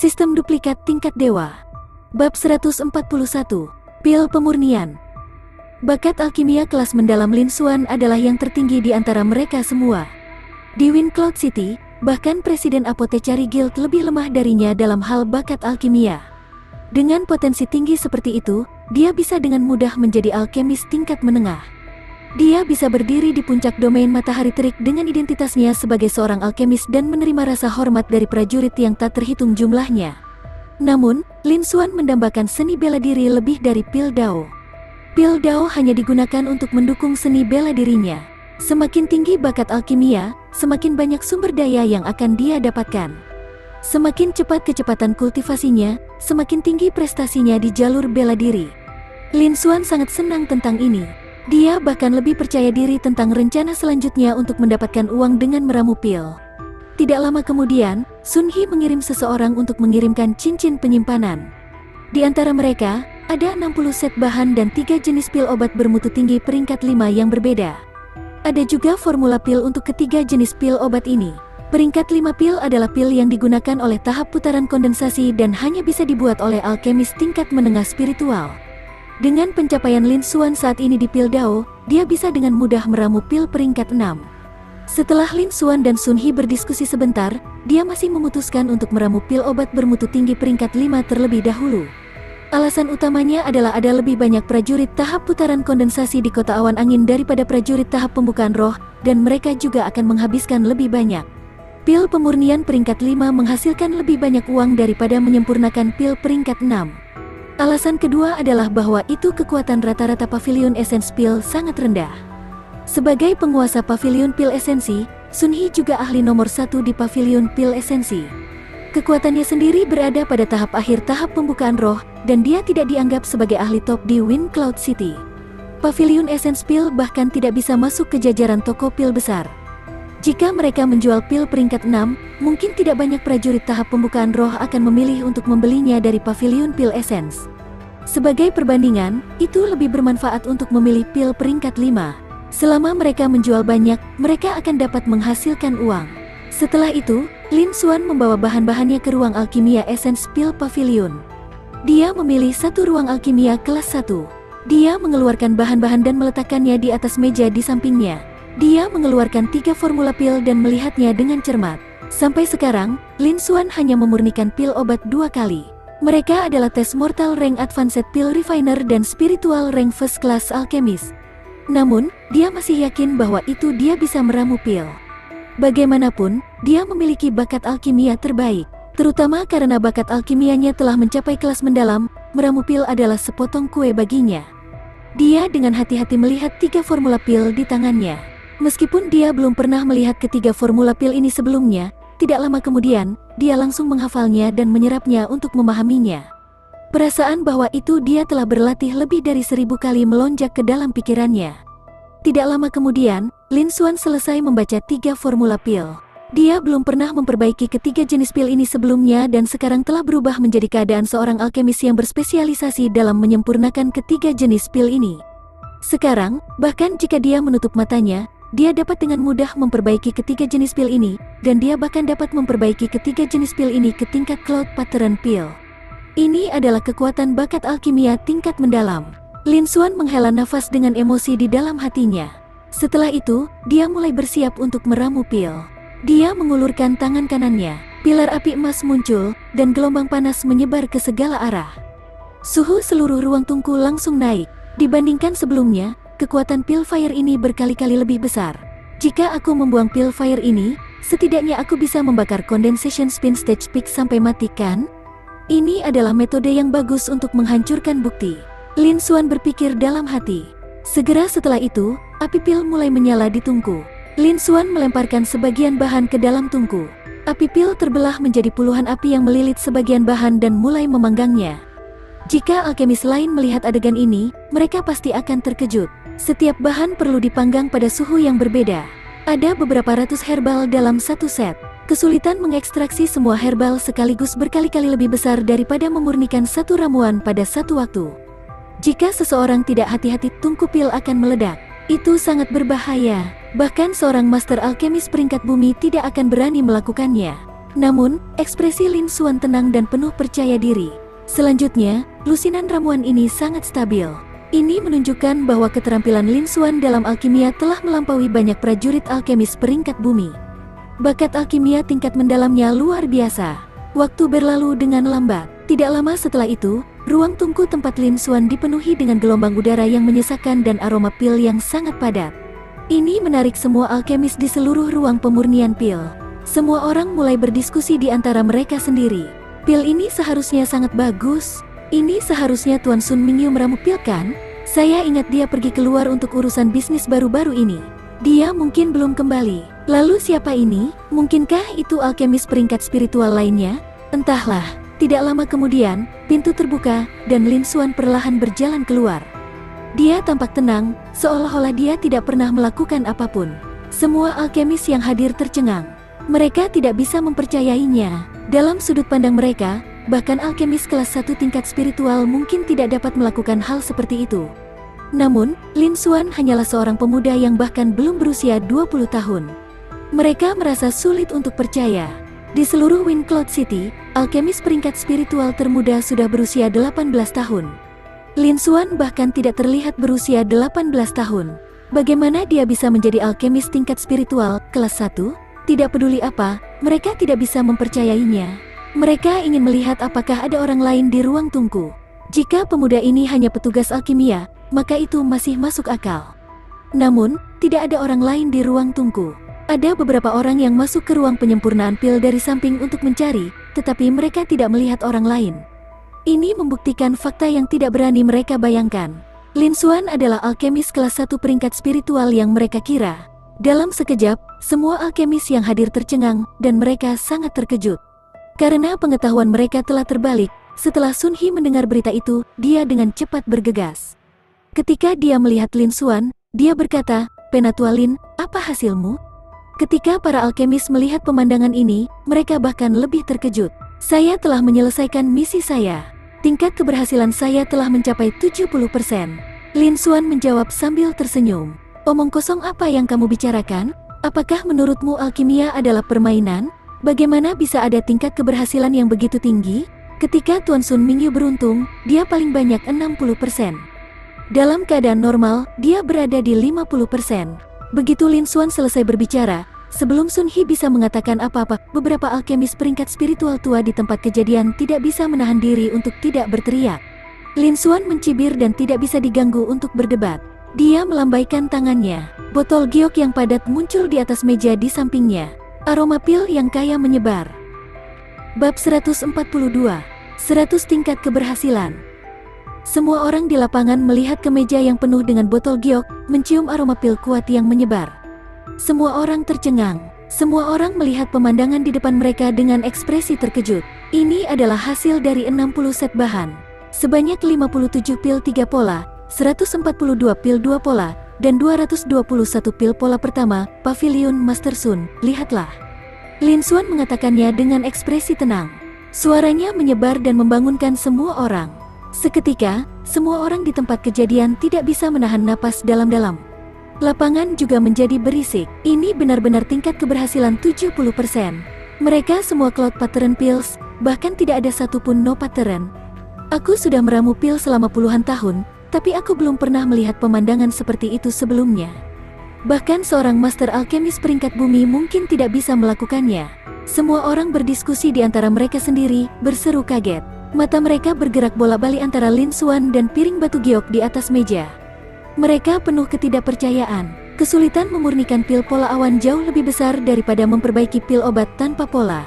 Sistem duplikat tingkat dewa. Bab 141. Pil pemurnian. Bakat alkimia kelas mendalam Lin Xuan adalah yang tertinggi di antara mereka semua. Di Wind Cloud City, bahkan Presiden Apothecary Guild lebih lemah darinya dalam hal bakat alkimia. Dengan potensi tinggi seperti itu, dia bisa dengan mudah menjadi alkemis tingkat menengah. Dia bisa berdiri di puncak domain matahari terik dengan identitasnya sebagai seorang alkemis dan menerima rasa hormat dari prajurit yang tak terhitung jumlahnya. Namun, Lin Xuan mendambakan seni bela diri lebih dari pil Dao. Pil Dao hanya digunakan untuk mendukung seni bela dirinya. Semakin tinggi bakat alkimia, semakin banyak sumber daya yang akan dia dapatkan. Semakin cepat kecepatan kultivasinya, semakin tinggi prestasinya di jalur bela diri. Lin Xuan sangat senang tentang ini. Dia bahkan lebih percaya diri tentang rencana selanjutnya untuk mendapatkan uang dengan meramu pil. Tidak lama kemudian, Sun He mengirim seseorang untuk mengirimkan cincin penyimpanan. Di antara mereka, ada 60 set bahan dan 3 jenis pil obat bermutu tinggi peringkat 5 yang berbeda. Ada juga formula pil untuk ketiga jenis pil obat ini. Peringkat 5 pil adalah pil yang digunakan oleh tahap putaran kondensasi dan hanya bisa dibuat oleh alkemis tingkat menengah spiritual. Dengan pencapaian Lin Xuan saat ini di pil Dao, dia bisa dengan mudah meramu pil peringkat 6. Setelah Lin Xuan dan Sun He berdiskusi sebentar, dia masih memutuskan untuk meramu pil obat bermutu tinggi peringkat 5 terlebih dahulu. Alasan utamanya adalah ada lebih banyak prajurit tahap putaran kondensasi di kota awan angin daripada prajurit tahap pembukaan roh, dan mereka juga akan menghabiskan lebih banyak. Pil pemurnian peringkat 5 menghasilkan lebih banyak uang daripada menyempurnakan pil peringkat 6. Alasan kedua adalah bahwa itu kekuatan rata-rata pavilion essence pil sangat rendah. Sebagai penguasa pavilion pil esensi, Sun He juga ahli nomor 1 di pavilion pil esensi. Kekuatannya sendiri berada pada tahap akhir tahap pembukaan roh, dan dia tidak dianggap sebagai ahli top di Wind Cloud City. Pavilion essence pil bahkan tidak bisa masuk ke jajaran toko pil besar. Jika mereka menjual pil peringkat 6, mungkin tidak banyak prajurit tahap pembukaan roh akan memilih untuk membelinya dari pavilion pil essence. Sebagai perbandingan, itu lebih bermanfaat untuk memilih pil peringkat 5. Selama mereka menjual banyak, mereka akan dapat menghasilkan uang. Setelah itu, Lin Xuan membawa bahan-bahannya ke ruang alkimia essence pil pavilion. Dia memilih satu ruang alkimia kelas 1. Dia mengeluarkan bahan-bahan dan meletakkannya di atas meja di sampingnya. Dia mengeluarkan 3 formula pil dan melihatnya dengan cermat. Sampai sekarang, Lin Xuan hanya memurnikan pil obat 2 kali. Mereka adalah tes mortal rank advanced pil refiner dan spiritual rank first class alchemist. Namun, dia masih yakin bahwa itu dia bisa meramu pil. Bagaimanapun, dia memiliki bakat alkimia terbaik. Terutama karena bakat alkimianya telah mencapai kelas mendalam, meramu pil adalah sepotong kue baginya. Dia dengan hati-hati melihat 3 formula pil di tangannya. Meskipun dia belum pernah melihat ketiga formula pil ini sebelumnya, tidak lama kemudian, dia langsung menghafalnya dan menyerapnya untuk memahaminya. Perasaan bahwa itu dia telah berlatih lebih dari 1000 kali melonjak ke dalam pikirannya. Tidak lama kemudian, Lin Xuan selesai membaca 3 formula pil. Dia belum pernah memperbaiki ketiga jenis pil ini sebelumnya dan sekarang telah berubah menjadi keadaan seorang alkemis yang berspesialisasi dalam menyempurnakan ketiga jenis pil ini. Sekarang, bahkan jika dia menutup matanya, dia dapat dengan mudah memperbaiki ketiga jenis pil ini, dan dia bahkan dapat memperbaiki ketiga jenis pil ini ke tingkat Cloud Pattern Pil. Ini adalah kekuatan bakat alkimia tingkat mendalam. Lin Xuan menghela nafas dengan emosi di dalam hatinya. Setelah itu, dia mulai bersiap untuk meramu pil. Dia mengulurkan tangan kanannya. Pilar api emas muncul, dan gelombang panas menyebar ke segala arah. Suhu seluruh ruang tungku langsung naik. Dibandingkan sebelumnya, kekuatan pil fire ini berkali-kali lebih besar. Jika aku membuang pil fire ini, setidaknya aku bisa membakar condensation spin stage peak sampai mati, kan? Ini adalah metode yang bagus untuk menghancurkan bukti. Lin Xuan berpikir dalam hati. Segera setelah itu, api pil mulai menyala di tungku. Lin Xuan melemparkan sebagian bahan ke dalam tungku. Api pil terbelah menjadi puluhan api yang melilit sebagian bahan dan mulai memanggangnya. Jika alkemis lain melihat adegan ini, mereka pasti akan terkejut. Setiap bahan perlu dipanggang pada suhu yang berbeda. Ada beberapa ratus herbal dalam satu set. Kesulitan mengekstraksi semua herbal sekaligus berkali-kali lebih besar daripada memurnikan satu ramuan pada satu waktu. Jika seseorang tidak hati-hati, tungku pil akan meledak. Itu sangat berbahaya. Bahkan seorang master alkemis peringkat bumi tidak akan berani melakukannya. Namun, ekspresi Lin Xuan tenang dan penuh percaya diri. Selanjutnya, lusinan ramuan ini sangat stabil. Ini menunjukkan bahwa keterampilan Lin Xuan dalam alkimia telah melampaui banyak prajurit alkemis peringkat bumi. Bakat alkimia tingkat mendalamnya luar biasa. Waktu berlalu dengan lambat. Tidak lama setelah itu, ruang tungku tempat Lin Xuan dipenuhi dengan gelombang udara yang menyesakkan dan aroma pil yang sangat padat. Ini menarik semua alkemis di seluruh ruang pemurnian pil. Semua orang mulai berdiskusi di antara mereka sendiri. Pil ini seharusnya sangat bagus. Ini seharusnya Tuan Sun Mingyu meramu pil kan? Saya ingat dia pergi keluar untuk urusan bisnis baru-baru ini. Dia mungkin belum kembali. Lalu siapa ini? Mungkinkah itu alkemis peringkat spiritual lainnya? Entahlah. Tidak lama kemudian, pintu terbuka, dan Lin Xuan perlahan berjalan keluar. Dia tampak tenang, seolah-olah dia tidak pernah melakukan apapun. Semua alkemis yang hadir tercengang. Mereka tidak bisa mempercayainya. Dalam sudut pandang mereka, bahkan alkemis kelas 1 tingkat spiritual mungkin tidak dapat melakukan hal seperti itu. Namun, Lin Xuan hanyalah seorang pemuda yang bahkan belum berusia 20 tahun. Mereka merasa sulit untuk percaya. Di seluruh Wind Cloud City, alkemis peringkat spiritual termuda sudah berusia 18 tahun. Lin Xuan bahkan tidak terlihat berusia 18 tahun. Bagaimana dia bisa menjadi alkemis tingkat spiritual kelas 1? Tidak peduli apa, mereka tidak bisa mempercayainya. Mereka ingin melihat apakah ada orang lain di ruang tungku. Jika pemuda ini hanya petugas alkimia, maka itu masih masuk akal. Namun, tidak ada orang lain di ruang tungku. Ada beberapa orang yang masuk ke ruang penyempurnaan pil dari samping untuk mencari, tetapi mereka tidak melihat orang lain. Ini membuktikan fakta yang tidak berani mereka bayangkan. Lin Xuan adalah alkemis kelas 1 peringkat spiritual yang mereka kira. Dalam sekejap, semua alkemis yang hadir tercengang, dan mereka sangat terkejut. Karena pengetahuan mereka telah terbalik, setelah Sun He mendengar berita itu, dia dengan cepat bergegas. Ketika dia melihat Lin Xuan, dia berkata, "Penatua Lin, apa hasilmu?" Ketika para alkemis melihat pemandangan ini, mereka bahkan lebih terkejut. "Saya telah menyelesaikan misi saya. Tingkat keberhasilan saya telah mencapai 70%. Lin Xuan menjawab sambil tersenyum. "Omong kosong apa yang kamu bicarakan? Apakah menurutmu alkimia adalah permainan? Bagaimana bisa ada tingkat keberhasilan yang begitu tinggi?" Ketika Tuan Sun Mingyu beruntung, dia paling banyak 60%. Dalam keadaan normal, dia berada di 50%. Begitu Lin Xuan selesai berbicara, sebelum Sun He bisa mengatakan apa-apa, beberapa alkemis peringkat spiritual tua di tempat kejadian tidak bisa menahan diri untuk tidak berteriak. Lin Xuan mencibir dan tidak bisa diganggu untuk berdebat. Dia melambaikan tangannya. Botol giok yang padat muncul di atas meja di sampingnya. Aroma pil yang kaya menyebar. Bab 142. 100 tingkat keberhasilan. Semua orang di lapangan melihat ke meja yang penuh dengan botol giok, mencium aroma pil kuat yang menyebar. Semua orang tercengang. Semua orang melihat pemandangan di depan mereka dengan ekspresi terkejut. Ini adalah hasil dari 60 set bahan. Sebanyak 57 pil 3 pola, 142 pil 2 pola, dan 221 pil pola pertama, Pavilion Master Sun. Lihatlah. Lin Xuan mengatakannya dengan ekspresi tenang. Suaranya menyebar dan membangunkan semua orang. Seketika, semua orang di tempat kejadian tidak bisa menahan napas dalam-dalam. Lapangan juga menjadi berisik. Ini benar-benar tingkat keberhasilan 70%. Mereka semua Cloud Pattern Pills, bahkan tidak ada satupun No Pattern. Aku sudah meramu pil selama puluhan tahun, tapi aku belum pernah melihat pemandangan seperti itu sebelumnya. Bahkan seorang master alkemis peringkat bumi mungkin tidak bisa melakukannya. Semua orang berdiskusi di antara mereka sendiri, berseru kaget. Mata mereka bergerak bolak-balik antara Lin Xuan dan piring batu giok di atas meja. Mereka penuh ketidakpercayaan. Kesulitan memurnikan pil pola awan jauh lebih besar daripada memperbaiki pil obat tanpa pola.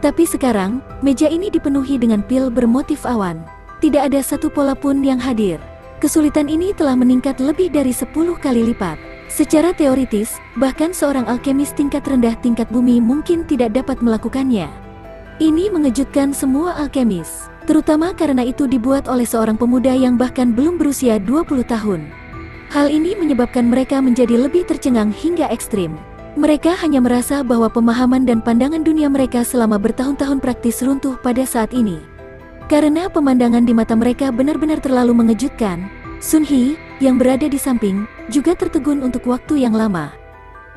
Tapi sekarang, meja ini dipenuhi dengan pil bermotif awan. Tidak ada satu pola pun yang hadir. Kesulitan ini telah meningkat lebih dari 10 kali lipat. Secara teoritis, bahkan seorang alkemis tingkat rendah tingkat bumi mungkin tidak dapat melakukannya. Ini mengejutkan semua alkemis, terutama karena itu dibuat oleh seorang pemuda yang bahkan belum berusia 20 tahun. Hal ini menyebabkan mereka menjadi lebih tercengang hingga ekstrim. Mereka hanya merasa bahwa pemahaman dan pandangan dunia mereka selama bertahun-tahun praktis runtuh pada saat ini. Karena pemandangan di mata mereka benar-benar terlalu mengejutkan, Sun He, yang berada di samping, juga tertegun untuk waktu yang lama.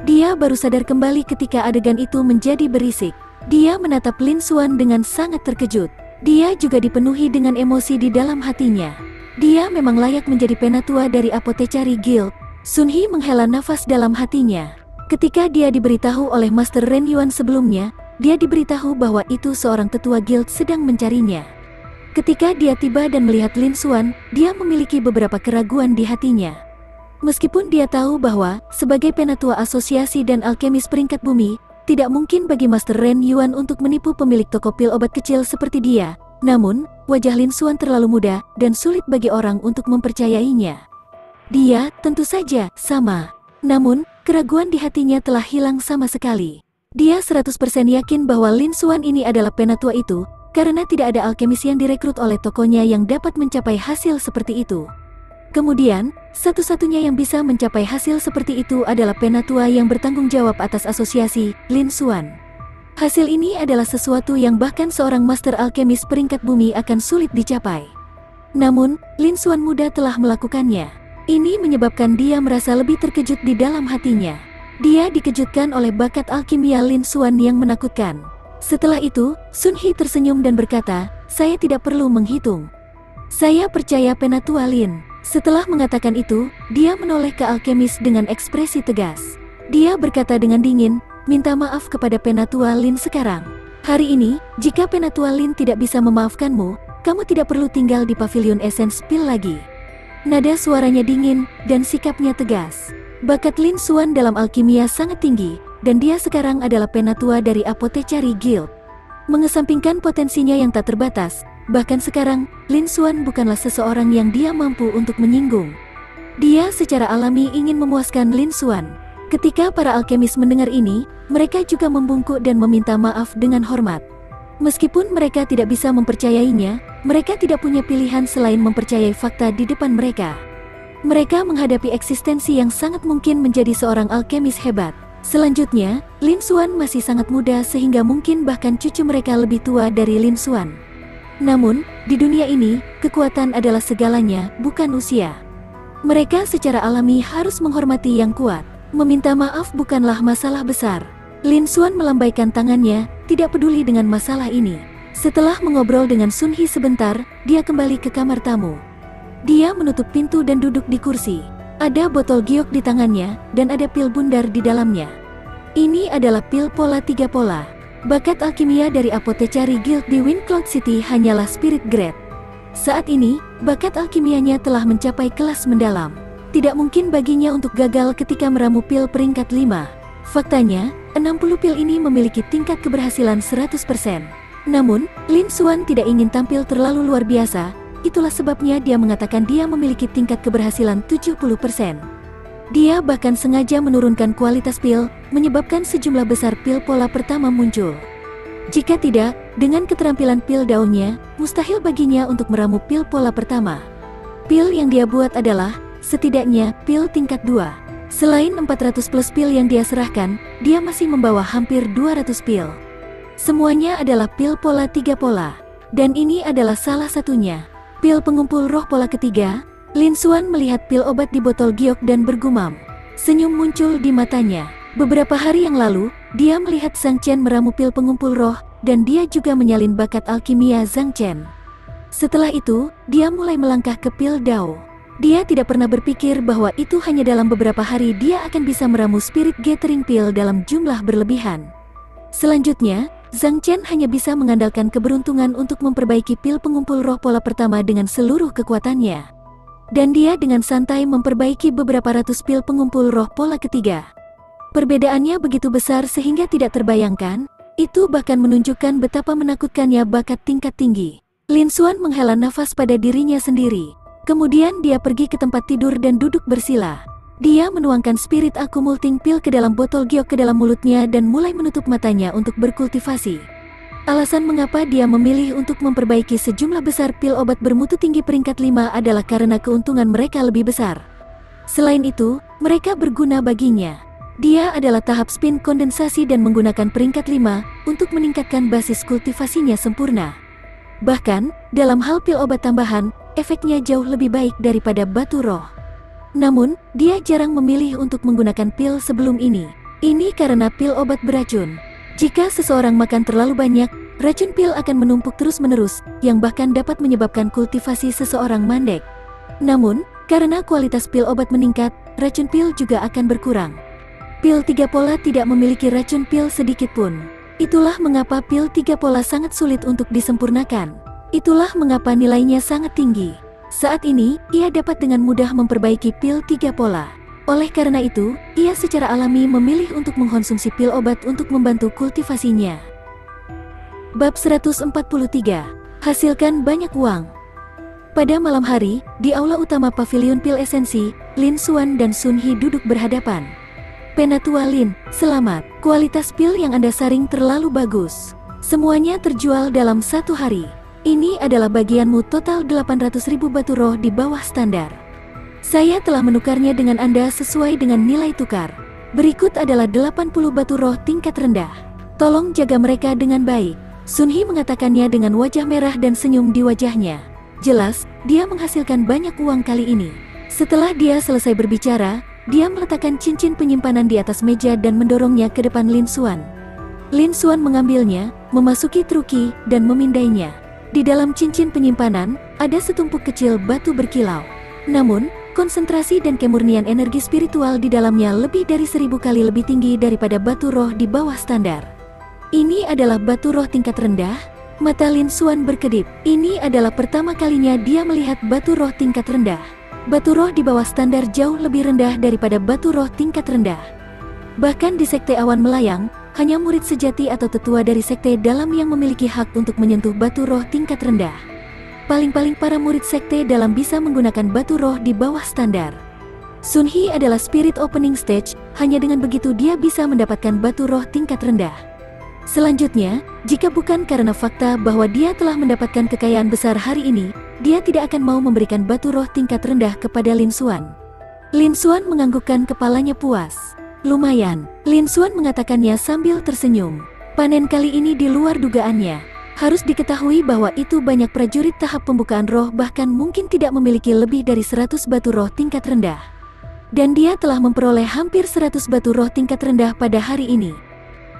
Dia baru sadar kembali ketika adegan itu menjadi berisik. Dia menatap Lin Xuan dengan sangat terkejut. Dia juga dipenuhi dengan emosi di dalam hatinya. Dia memang layak menjadi penatua dari Apothecary Guild. Sun He menghela nafas dalam hatinya. Ketika dia diberitahu oleh Master Ren Yuan sebelumnya, dia diberitahu bahwa itu seorang tetua guild sedang mencarinya. Ketika dia tiba dan melihat Lin Xuan, dia memiliki beberapa keraguan di hatinya. Meskipun dia tahu bahwa, sebagai penatua asosiasi dan alkemis peringkat bumi, tidak mungkin bagi Master Ren Yuan untuk menipu pemilik toko pil obat kecil seperti dia, namun, wajah Lin Xuan terlalu muda dan sulit bagi orang untuk mempercayainya. Dia, tentu saja, sama. Namun, keraguan di hatinya telah hilang sama sekali. Dia 100% yakin bahwa Lin Xuan ini adalah penatua itu, karena tidak ada alkemis yang direkrut oleh tokonya yang dapat mencapai hasil seperti itu. Kemudian, satu-satunya yang bisa mencapai hasil seperti itu adalah penatua yang bertanggung jawab atas asosiasi, Lin Xuan. Hasil ini adalah sesuatu yang bahkan seorang master alkemis peringkat bumi akan sulit dicapai. Namun, Lin Xuan muda telah melakukannya. Ini menyebabkan dia merasa lebih terkejut di dalam hatinya. Dia dikejutkan oleh bakat alkimia Lin Xuan yang menakutkan. Setelah itu, Sun He tersenyum dan berkata, "Saya tidak perlu menghitung. Saya percaya penatua Lin." Setelah mengatakan itu, dia menoleh ke alkemis dengan ekspresi tegas. Dia berkata dengan dingin, "Minta maaf kepada penatua Lin sekarang. Hari ini, jika penatua Lin tidak bisa memaafkanmu, kamu tidak perlu tinggal di pavilion Essence Pil lagi." Nada suaranya dingin, dan sikapnya tegas. Bakat Lin Xuan dalam alkimia sangat tinggi, dan dia sekarang adalah penatua dari Apothecary Guild. Mengesampingkan potensinya yang tak terbatas, bahkan sekarang, Lin Xuan bukanlah seseorang yang dia mampu untuk menyinggung. Dia secara alami ingin memuaskan Lin Xuan. Ketika para alkemis mendengar ini, mereka juga membungkuk dan meminta maaf dengan hormat. Meskipun mereka tidak bisa mempercayainya, mereka tidak punya pilihan selain mempercayai fakta di depan mereka. Mereka menghadapi eksistensi yang sangat mungkin menjadi seorang alkemis hebat. Selanjutnya, Lin Xuan masih sangat muda sehingga mungkin bahkan cucu mereka lebih tua dari Lin Xuan. Namun, di dunia ini, kekuatan adalah segalanya, bukan usia. Mereka secara alami harus menghormati yang kuat. Meminta maaf bukanlah masalah besar. Lin Xuan melambaikan tangannya, tidak peduli dengan masalah ini. Setelah mengobrol dengan Sun He sebentar, dia kembali ke kamar tamu. Dia menutup pintu dan duduk di kursi. Ada botol giok di tangannya, dan ada pil bundar di dalamnya. Ini adalah pil pola 3 pola. Bakat alkimia dari Apothecary Guild di Windcloud City hanyalah spirit grade. Saat ini, bakat alkimianya telah mencapai kelas mendalam. Tidak mungkin baginya untuk gagal ketika meramu pil peringkat 5. Faktanya, 60 pil ini memiliki tingkat keberhasilan 100%. Namun, Lin Xuan tidak ingin tampil terlalu luar biasa, itulah sebabnya dia mengatakan dia memiliki tingkat keberhasilan 70%. Dia bahkan sengaja menurunkan kualitas pil, menyebabkan sejumlah besar pil pola pertama muncul. Jika tidak, dengan keterampilan pil daunnya, mustahil baginya untuk meramu pil pola pertama. Pil yang dia buat adalah, setidaknya, pil tingkat 2. Selain 400 plus pil yang dia serahkan, dia masih membawa hampir 200 pil. Semuanya adalah pil pola 3 pola. Dan ini adalah salah satunya. Pil pengumpul roh pola ketiga. Lin Xuan melihat pil obat di botol giok dan bergumam. Senyum muncul di matanya. Beberapa hari yang lalu, dia melihat Zhang Chen meramu pil pengumpul roh, dan dia juga menyalin bakat alkimia Zhang Chen. Setelah itu, dia mulai melangkah ke pil Dao. Dia tidak pernah berpikir bahwa itu hanya dalam beberapa hari dia akan bisa meramu spirit gathering pil dalam jumlah berlebihan. Selanjutnya, Zhang Chen hanya bisa mengandalkan keberuntungan untuk memperbaiki pil pengumpul roh pola pertama dengan seluruh kekuatannya. Dan dia dengan santai memperbaiki beberapa ratus pil pengumpul roh pola ketiga. Perbedaannya begitu besar sehingga tidak terbayangkan, itu bahkan menunjukkan betapa menakutkannya bakat tingkat tinggi. Lin Xuan menghela nafas pada dirinya sendiri. Kemudian dia pergi ke tempat tidur dan duduk bersila. Dia menuangkan spirit accumulating pil ke dalam botol giok ke dalam mulutnya dan mulai menutup matanya untuk berkultivasi. Alasan mengapa dia memilih untuk memperbaiki sejumlah besar pil obat bermutu tinggi peringkat 5 adalah karena keuntungan mereka lebih besar. Selain itu, mereka berguna baginya. Dia adalah tahap spin kondensasi dan menggunakan peringkat 5 untuk meningkatkan basis kultivasinya sempurna. Bahkan, dalam hal pil obat tambahan, efeknya jauh lebih baik daripada batu roh. Namun, dia jarang memilih untuk menggunakan pil sebelum ini. Ini karena pil obat beracun. Jika seseorang makan terlalu banyak, racun pil akan menumpuk terus-menerus, yang bahkan dapat menyebabkan kultivasi seseorang mandek. Namun, karena kualitas pil obat meningkat, racun pil juga akan berkurang. Pil 3 pola tidak memiliki racun pil sedikit pun. Itulah mengapa pil 3 pola sangat sulit untuk disempurnakan. Itulah mengapa nilainya sangat tinggi. Saat ini, ia dapat dengan mudah memperbaiki pil 3 pola. Oleh karena itu, ia secara alami memilih untuk mengkonsumsi pil obat untuk membantu kultivasinya. Bab 143. Hasilkan banyak uang. Pada malam hari, di aula utama pavilion pil esensi, Lin Xuan dan Sun He duduk berhadapan. Penatua Lin, selamat. Kualitas pil yang Anda saring terlalu bagus. Semuanya terjual dalam 1 hari. Ini adalah bagianmu, total 800.000 batu roh di bawah standar. Saya telah menukarnya dengan Anda sesuai dengan nilai tukar. Berikut adalah 80 batu roh tingkat rendah. Tolong jaga mereka dengan baik. Sun He mengatakannya dengan wajah merah dan senyum di wajahnya. Jelas, dia menghasilkan banyak uang kali ini. Setelah dia selesai berbicara, dia meletakkan cincin penyimpanan di atas meja dan mendorongnya ke depan Lin Xuan. Lin Xuan mengambilnya, memasuki truki, dan memindainya. Di dalam cincin penyimpanan, ada setumpuk kecil batu berkilau. Namun, konsentrasi dan kemurnian energi spiritual di dalamnya lebih dari 1000 kali lebih tinggi daripada batu roh di bawah standar. Ini adalah batu roh tingkat rendah? Mata Lin Xuan berkedip. Ini adalah pertama kalinya dia melihat batu roh tingkat rendah. Batu roh di bawah standar jauh lebih rendah daripada batu roh tingkat rendah. Bahkan di sekte awan melayang, hanya murid sejati atau tetua dari sekte dalam yang memiliki hak untuk menyentuh batu roh tingkat rendah. Paling-paling para murid sekte dalam bisa menggunakan batu roh di bawah standar. Sun He adalah spirit opening stage, hanya dengan begitu dia bisa mendapatkan batu roh tingkat rendah. Selanjutnya, jika bukan karena fakta bahwa dia telah mendapatkan kekayaan besar hari ini, dia tidak akan mau memberikan batu roh tingkat rendah kepada Lin Xuan. Lin Xuan menganggukkan kepalanya puas. Lumayan, Lin Xuan mengatakannya sambil tersenyum. Panen kali ini di luar dugaannya. Harus diketahui bahwa itu banyak prajurit tahap pembukaan roh bahkan mungkin tidak memiliki lebih dari 100 batu roh tingkat rendah. Dan dia telah memperoleh hampir 100 batu roh tingkat rendah pada hari ini.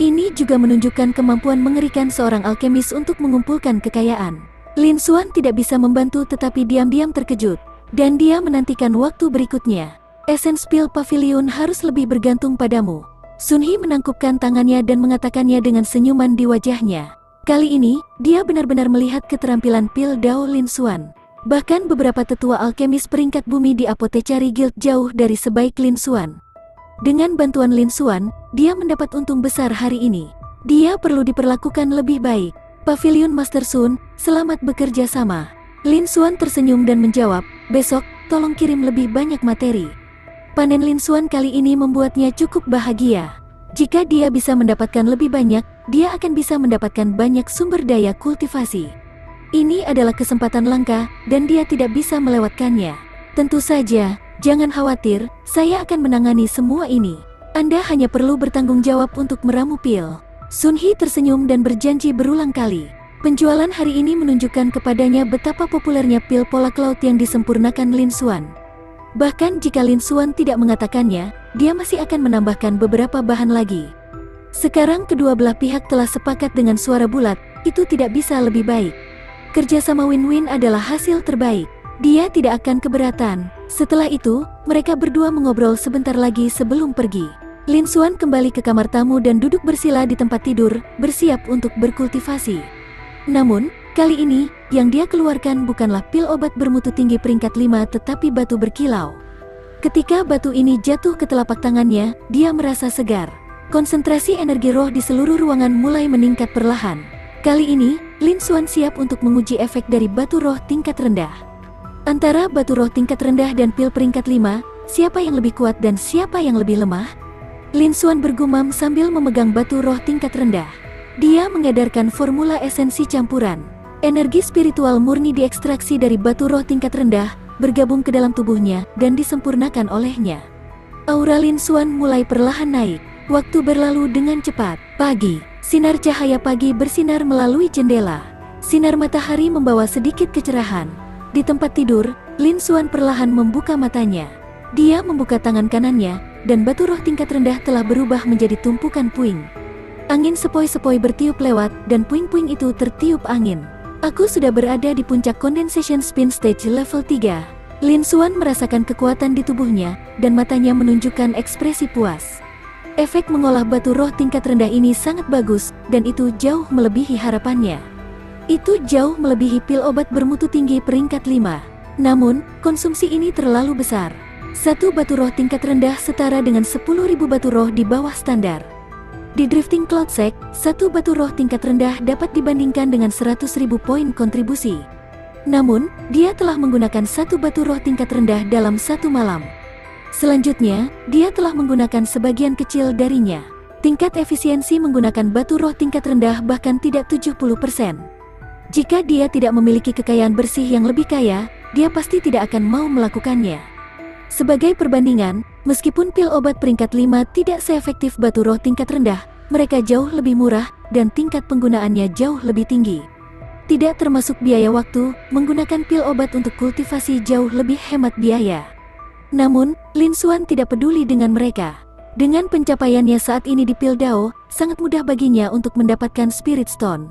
Ini juga menunjukkan kemampuan mengerikan seorang alkemis untuk mengumpulkan kekayaan. Lin Xuan tidak bisa membantu tetapi diam-diam terkejut. Dan dia menantikan waktu berikutnya. Essence Pil Pavilion harus lebih bergantung padamu. Sun He menangkupkan tangannya dan mengatakannya dengan senyuman di wajahnya. Kali ini, dia benar-benar melihat keterampilan pil Dao Lin Xuan. Bahkan beberapa tetua alkemis peringkat bumi di Apothecary Guild jauh dari sebaik Lin Xuan. Dengan bantuan Lin Xuan, dia mendapat untung besar hari ini. Dia perlu diperlakukan lebih baik. Pavilion Master Sun, selamat bekerja sama. Lin Xuan tersenyum dan menjawab, besok, tolong kirim lebih banyak materi. Panen Lin Xuan kali ini membuatnya cukup bahagia. Jika dia bisa mendapatkan lebih banyak, dia akan bisa mendapatkan banyak sumber daya kultivasi. Ini adalah kesempatan langka, dan dia tidak bisa melewatkannya. Tentu saja, jangan khawatir, saya akan menangani semua ini. Anda hanya perlu bertanggung jawab untuk meramu pil. Sun He tersenyum dan berjanji berulang kali. Penjualan hari ini menunjukkan kepadanya betapa populernya pil pola cloud yang disempurnakan Lin Xuan. Bahkan jika Lin Xuan tidak mengatakannya, dia masih akan menambahkan beberapa bahan lagi. Sekarang kedua belah pihak telah sepakat dengan suara bulat, itu tidak bisa lebih baik. Kerjasama win-win adalah hasil terbaik. Dia tidak akan keberatan. Setelah itu, mereka berdua mengobrol sebentar lagi sebelum pergi. Lin Xuan kembali ke kamar tamu dan duduk bersila di tempat tidur, bersiap untuk berkultivasi. Namun, kali ini, yang dia keluarkan bukanlah pil obat bermutu tinggi peringkat 5 tetapi batu berkilau. Ketika batu ini jatuh ke telapak tangannya, dia merasa segar. Konsentrasi energi roh di seluruh ruangan mulai meningkat perlahan. Kali ini, Lin Xuan siap untuk menguji efek dari batu roh tingkat rendah. Antara batu roh tingkat rendah dan pil peringkat 5, siapa yang lebih kuat dan siapa yang lebih lemah? Lin Xuan bergumam sambil memegang batu roh tingkat rendah. Dia mengedarkan formula esensi campuran. Energi spiritual murni diekstraksi dari batu roh tingkat rendah, bergabung ke dalam tubuhnya, dan disempurnakan olehnya. Aura Lin Xuan mulai perlahan naik. Waktu berlalu dengan cepat. Pagi, sinar cahaya pagi bersinar melalui jendela. Sinar matahari membawa sedikit kecerahan. Di tempat tidur, Lin Xuan perlahan membuka matanya. Dia membuka tangan kanannya, dan batu roh tingkat rendah telah berubah menjadi tumpukan puing. Angin sepoi-sepoi bertiup lewat, dan puing-puing itu tertiup angin. Aku sudah berada di puncak condensation spin stage level 3. Lin Xuan merasakan kekuatan di tubuhnya, dan matanya menunjukkan ekspresi puas. Efek mengolah batu roh tingkat rendah ini sangat bagus, dan itu jauh melebihi harapannya. Itu jauh melebihi pil obat bermutu tinggi peringkat 5. Namun, konsumsi ini terlalu besar. Satu batu roh tingkat rendah setara dengan 10.000 batu roh di bawah standar. Di Drifting Cloud Sect, satu batu roh tingkat rendah dapat dibandingkan dengan 100.000 poin kontribusi. Namun, dia telah menggunakan satu batu roh tingkat rendah dalam satu malam. Selanjutnya, dia telah menggunakan sebagian kecil darinya. Tingkat efisiensi menggunakan batu roh tingkat rendah bahkan tidak 70%. Jika dia tidak memiliki kekayaan bersih yang lebih kaya, dia pasti tidak akan mau melakukannya. Sebagai perbandingan, meskipun pil obat peringkat 5 tidak seefektif batu roh tingkat rendah, mereka jauh lebih murah, dan tingkat penggunaannya jauh lebih tinggi. Tidak termasuk biaya waktu, menggunakan pil obat untuk kultivasi jauh lebih hemat biaya. Namun, Lin Xuan tidak peduli dengan mereka. Dengan pencapaiannya saat ini di Pil Dao, sangat mudah baginya untuk mendapatkan Spirit Stone.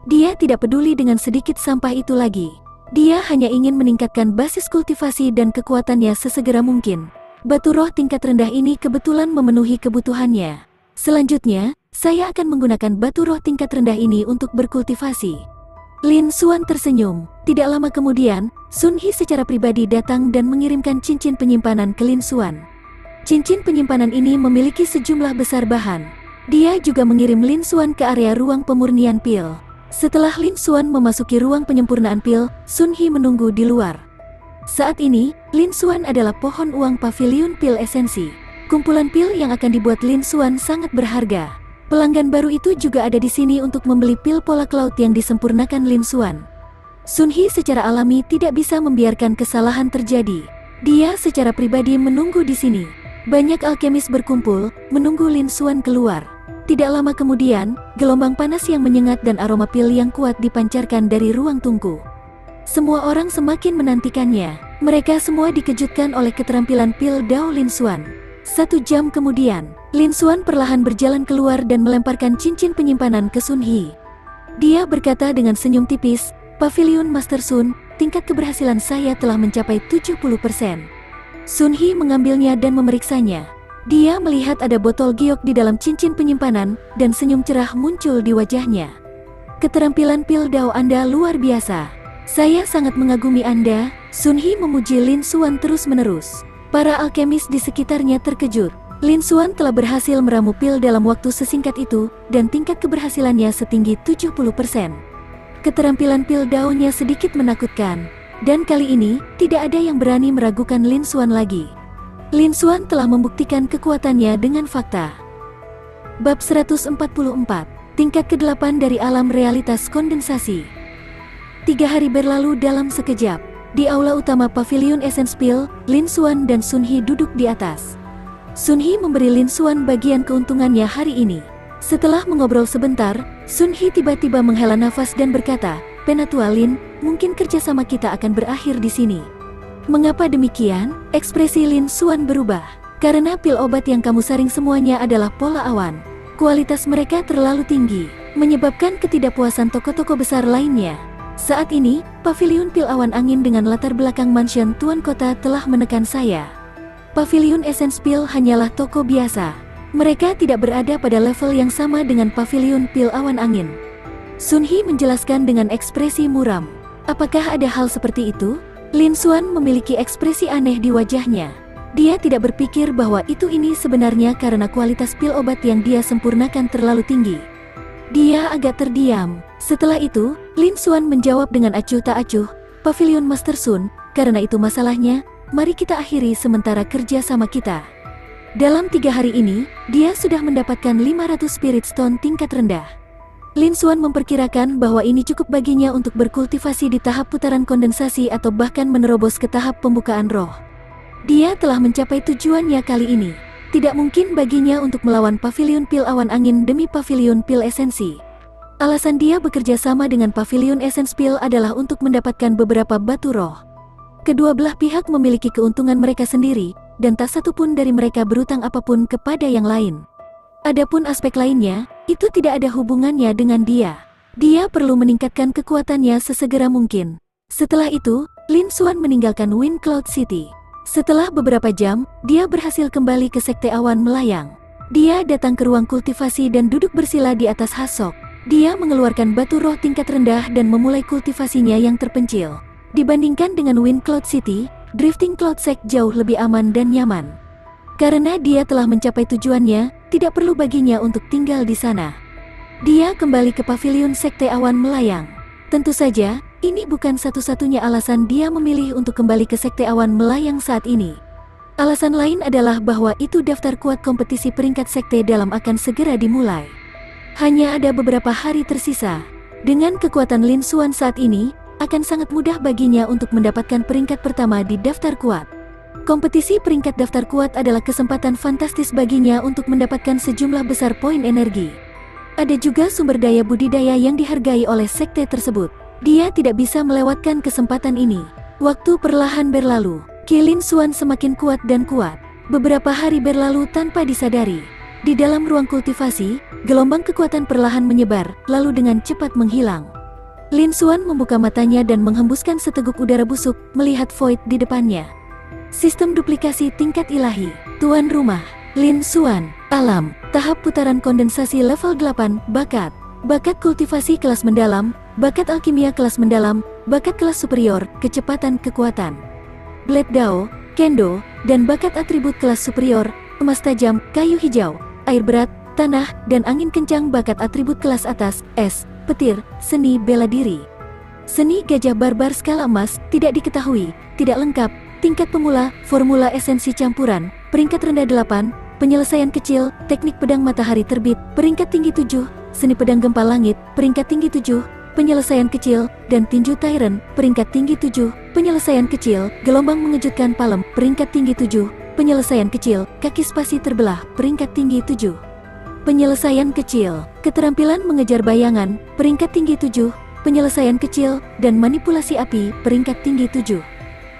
Dia tidak peduli dengan sedikit sampah itu lagi. Dia hanya ingin meningkatkan basis kultivasi dan kekuatannya sesegera mungkin. Batu roh tingkat rendah ini kebetulan memenuhi kebutuhannya. Selanjutnya, saya akan menggunakan batu roh tingkat rendah ini untuk berkultivasi. Lin Xuan tersenyum. Tidak lama kemudian, Sun He secara pribadi datang dan mengirimkan cincin penyimpanan ke Lin Xuan. Cincin penyimpanan ini memiliki sejumlah besar bahan. Dia juga mengirim Lin Xuan ke area ruang pemurnian pil. Setelah Lin Xuan memasuki ruang penyempurnaan pil, Sun He menunggu di luar. Saat ini, Lin Xuan adalah pohon uang pavilion pil esensi. Kumpulan pil yang akan dibuat Lin Xuan sangat berharga. Pelanggan baru itu juga ada di sini untuk membeli pil pola cloud yang disempurnakan Lin Xuan. Sun He secara alami tidak bisa membiarkan kesalahan terjadi. Dia secara pribadi menunggu di sini. Banyak alkemis berkumpul, menunggu Lin Xuan keluar. Tidak lama kemudian, gelombang panas yang menyengat dan aroma pil yang kuat dipancarkan dari ruang tungku. Semua orang semakin menantikannya. Mereka semua dikejutkan oleh keterampilan pil Dao Lin Xuan. 1 jam kemudian, Lin Xuan perlahan berjalan keluar dan melemparkan cincin penyimpanan ke Sun He. Dia berkata dengan senyum tipis, "Pavilion Master Sun, tingkat keberhasilan saya telah mencapai 70%. Sun He mengambilnya dan memeriksanya. Dia melihat ada botol giok di dalam cincin penyimpanan, dan senyum cerah muncul di wajahnya. "Keterampilan pil Dao Anda luar biasa. Saya sangat mengagumi Anda." Sun He memuji Lin Xuan terus-menerus. Para alkemis di sekitarnya terkejut. Lin Xuan telah berhasil meramu pil dalam waktu sesingkat itu, dan tingkat keberhasilannya setinggi 70%. Keterampilan pil Dao-nya sedikit menakutkan. Dan kali ini, tidak ada yang berani meragukan Lin Xuan lagi. Lin Xuan telah membuktikan kekuatannya dengan fakta. Bab 144, tingkat ke-8 dari alam realitas kondensasi. 3 hari berlalu dalam sekejap. Di aula utama Pavilion Essence Pil, Lin Xuan dan Sun He duduk di atas. Sun He memberi Lin Xuan bagian keuntungannya hari ini. Setelah mengobrol sebentar, Sun He tiba-tiba menghela nafas dan berkata, "Penatua Lin, mungkin kerjasama kita akan berakhir di sini." "Mengapa demikian?" Ekspresi Lin Xuan berubah. "Karena pil obat yang kamu saring semuanya adalah pola awan. Kualitas mereka terlalu tinggi, menyebabkan ketidakpuasan toko-toko besar lainnya. Saat ini, Pavilion Pil Awan Angin dengan latar belakang mansion Tuan Kota telah menekan saya. Pavilion Essence Pil hanyalah toko biasa. Mereka tidak berada pada level yang sama dengan Pavilion Pil Awan Angin." Sun He menjelaskan dengan ekspresi muram. "Apakah ada hal seperti itu?" Lin Xuan memiliki ekspresi aneh di wajahnya. Dia tidak berpikir bahwa ini sebenarnya karena kualitas pil obat yang dia sempurnakan terlalu tinggi. Dia agak terdiam. Setelah itu, Lin Xuan menjawab dengan acuh tak acuh, "Pavilion Master Sun, karena itu masalahnya, mari kita akhiri sementara kerja sama kita." Dalam 3 hari ini, dia sudah mendapatkan 500 Spirit Stone tingkat rendah. Lin Xuan memperkirakan bahwa ini cukup baginya untuk berkultivasi di tahap putaran kondensasi atau bahkan menerobos ke tahap pembukaan roh. Dia telah mencapai tujuannya kali ini. Tidak mungkin baginya untuk melawan Pavilion Pil Awan Angin demi Pavilion Pil Esensi. Alasan dia bekerja sama dengan Pavilion Essence Pil adalah untuk mendapatkan beberapa batu roh. Kedua belah pihak memiliki keuntungan mereka sendiri, dan tak satu pun dari mereka berutang apapun kepada yang lain. Adapun aspek lainnya, itu tidak ada hubungannya dengan dia. Dia perlu meningkatkan kekuatannya sesegera mungkin. Setelah itu, Lin Xuan meninggalkan Wind Cloud City. Setelah beberapa jam, dia berhasil kembali ke Sekte Awan Melayang. Dia datang ke ruang kultivasi dan duduk bersila di atas hasok. Dia mengeluarkan batu roh tingkat rendah dan memulai kultivasinya yang terpencil. Dibandingkan dengan Wind Cloud City, Drifting Cloud Sect jauh lebih aman dan nyaman. Karena dia telah mencapai tujuannya, tidak perlu baginya untuk tinggal di sana. Dia kembali ke pavilion Sekte Awan Melayang. Tentu saja, ini bukan satu-satunya alasan dia memilih untuk kembali ke Sekte Awan Melayang saat ini. Alasan lain adalah bahwa itu daftar kuat kompetisi peringkat sekte dalam akan segera dimulai. Hanya ada beberapa hari tersisa. Dengan kekuatan Lin Xuan saat ini, akan sangat mudah baginya untuk mendapatkan peringkat pertama di daftar kuat. Kompetisi peringkat daftar kuat adalah kesempatan fantastis baginya untuk mendapatkan sejumlah besar poin energi. Ada juga sumber daya budidaya yang dihargai oleh sekte tersebut. Dia tidak bisa melewatkan kesempatan ini. Waktu perlahan berlalu. Ki Lin Xuan semakin kuat dan kuat. Beberapa hari berlalu tanpa disadari. Di dalam ruang kultivasi, gelombang kekuatan perlahan menyebar, lalu dengan cepat menghilang. Lin Xuan membuka matanya dan menghembuskan seteguk udara busuk, melihat Void di depannya. Sistem duplikasi tingkat ilahi. Tuan rumah, Lin Xuan. Alam, tahap putaran kondensasi level 8, bakat. Bakat kultivasi kelas mendalam, bakat alkimia kelas mendalam, bakat kelas superior, kecepatan kekuatan. Blade Dao, Kendo, dan bakat atribut kelas superior, emas tajam, kayu hijau, air berat, tanah, dan angin kencang bakat atribut kelas atas, es, petir, seni bela diri. Seni gajah barbar skala emas, tidak diketahui, tidak lengkap, tingkat pemula, formula esensi campuran, peringkat rendah 8, penyelesaian kecil, teknik pedang matahari terbit, peringkat tinggi 7, seni pedang gempa langit, peringkat tinggi 7, penyelesaian kecil, dan tinju Tyrant, peringkat tinggi 7, penyelesaian kecil, gelombang mengejutkan palem, peringkat tinggi 7, penyelesaian kecil, kaki spasi terbelah, peringkat tinggi 7. Penyelesaian kecil, keterampilan mengejar bayangan, peringkat tinggi 7, penyelesaian kecil, dan manipulasi api, peringkat tinggi 7.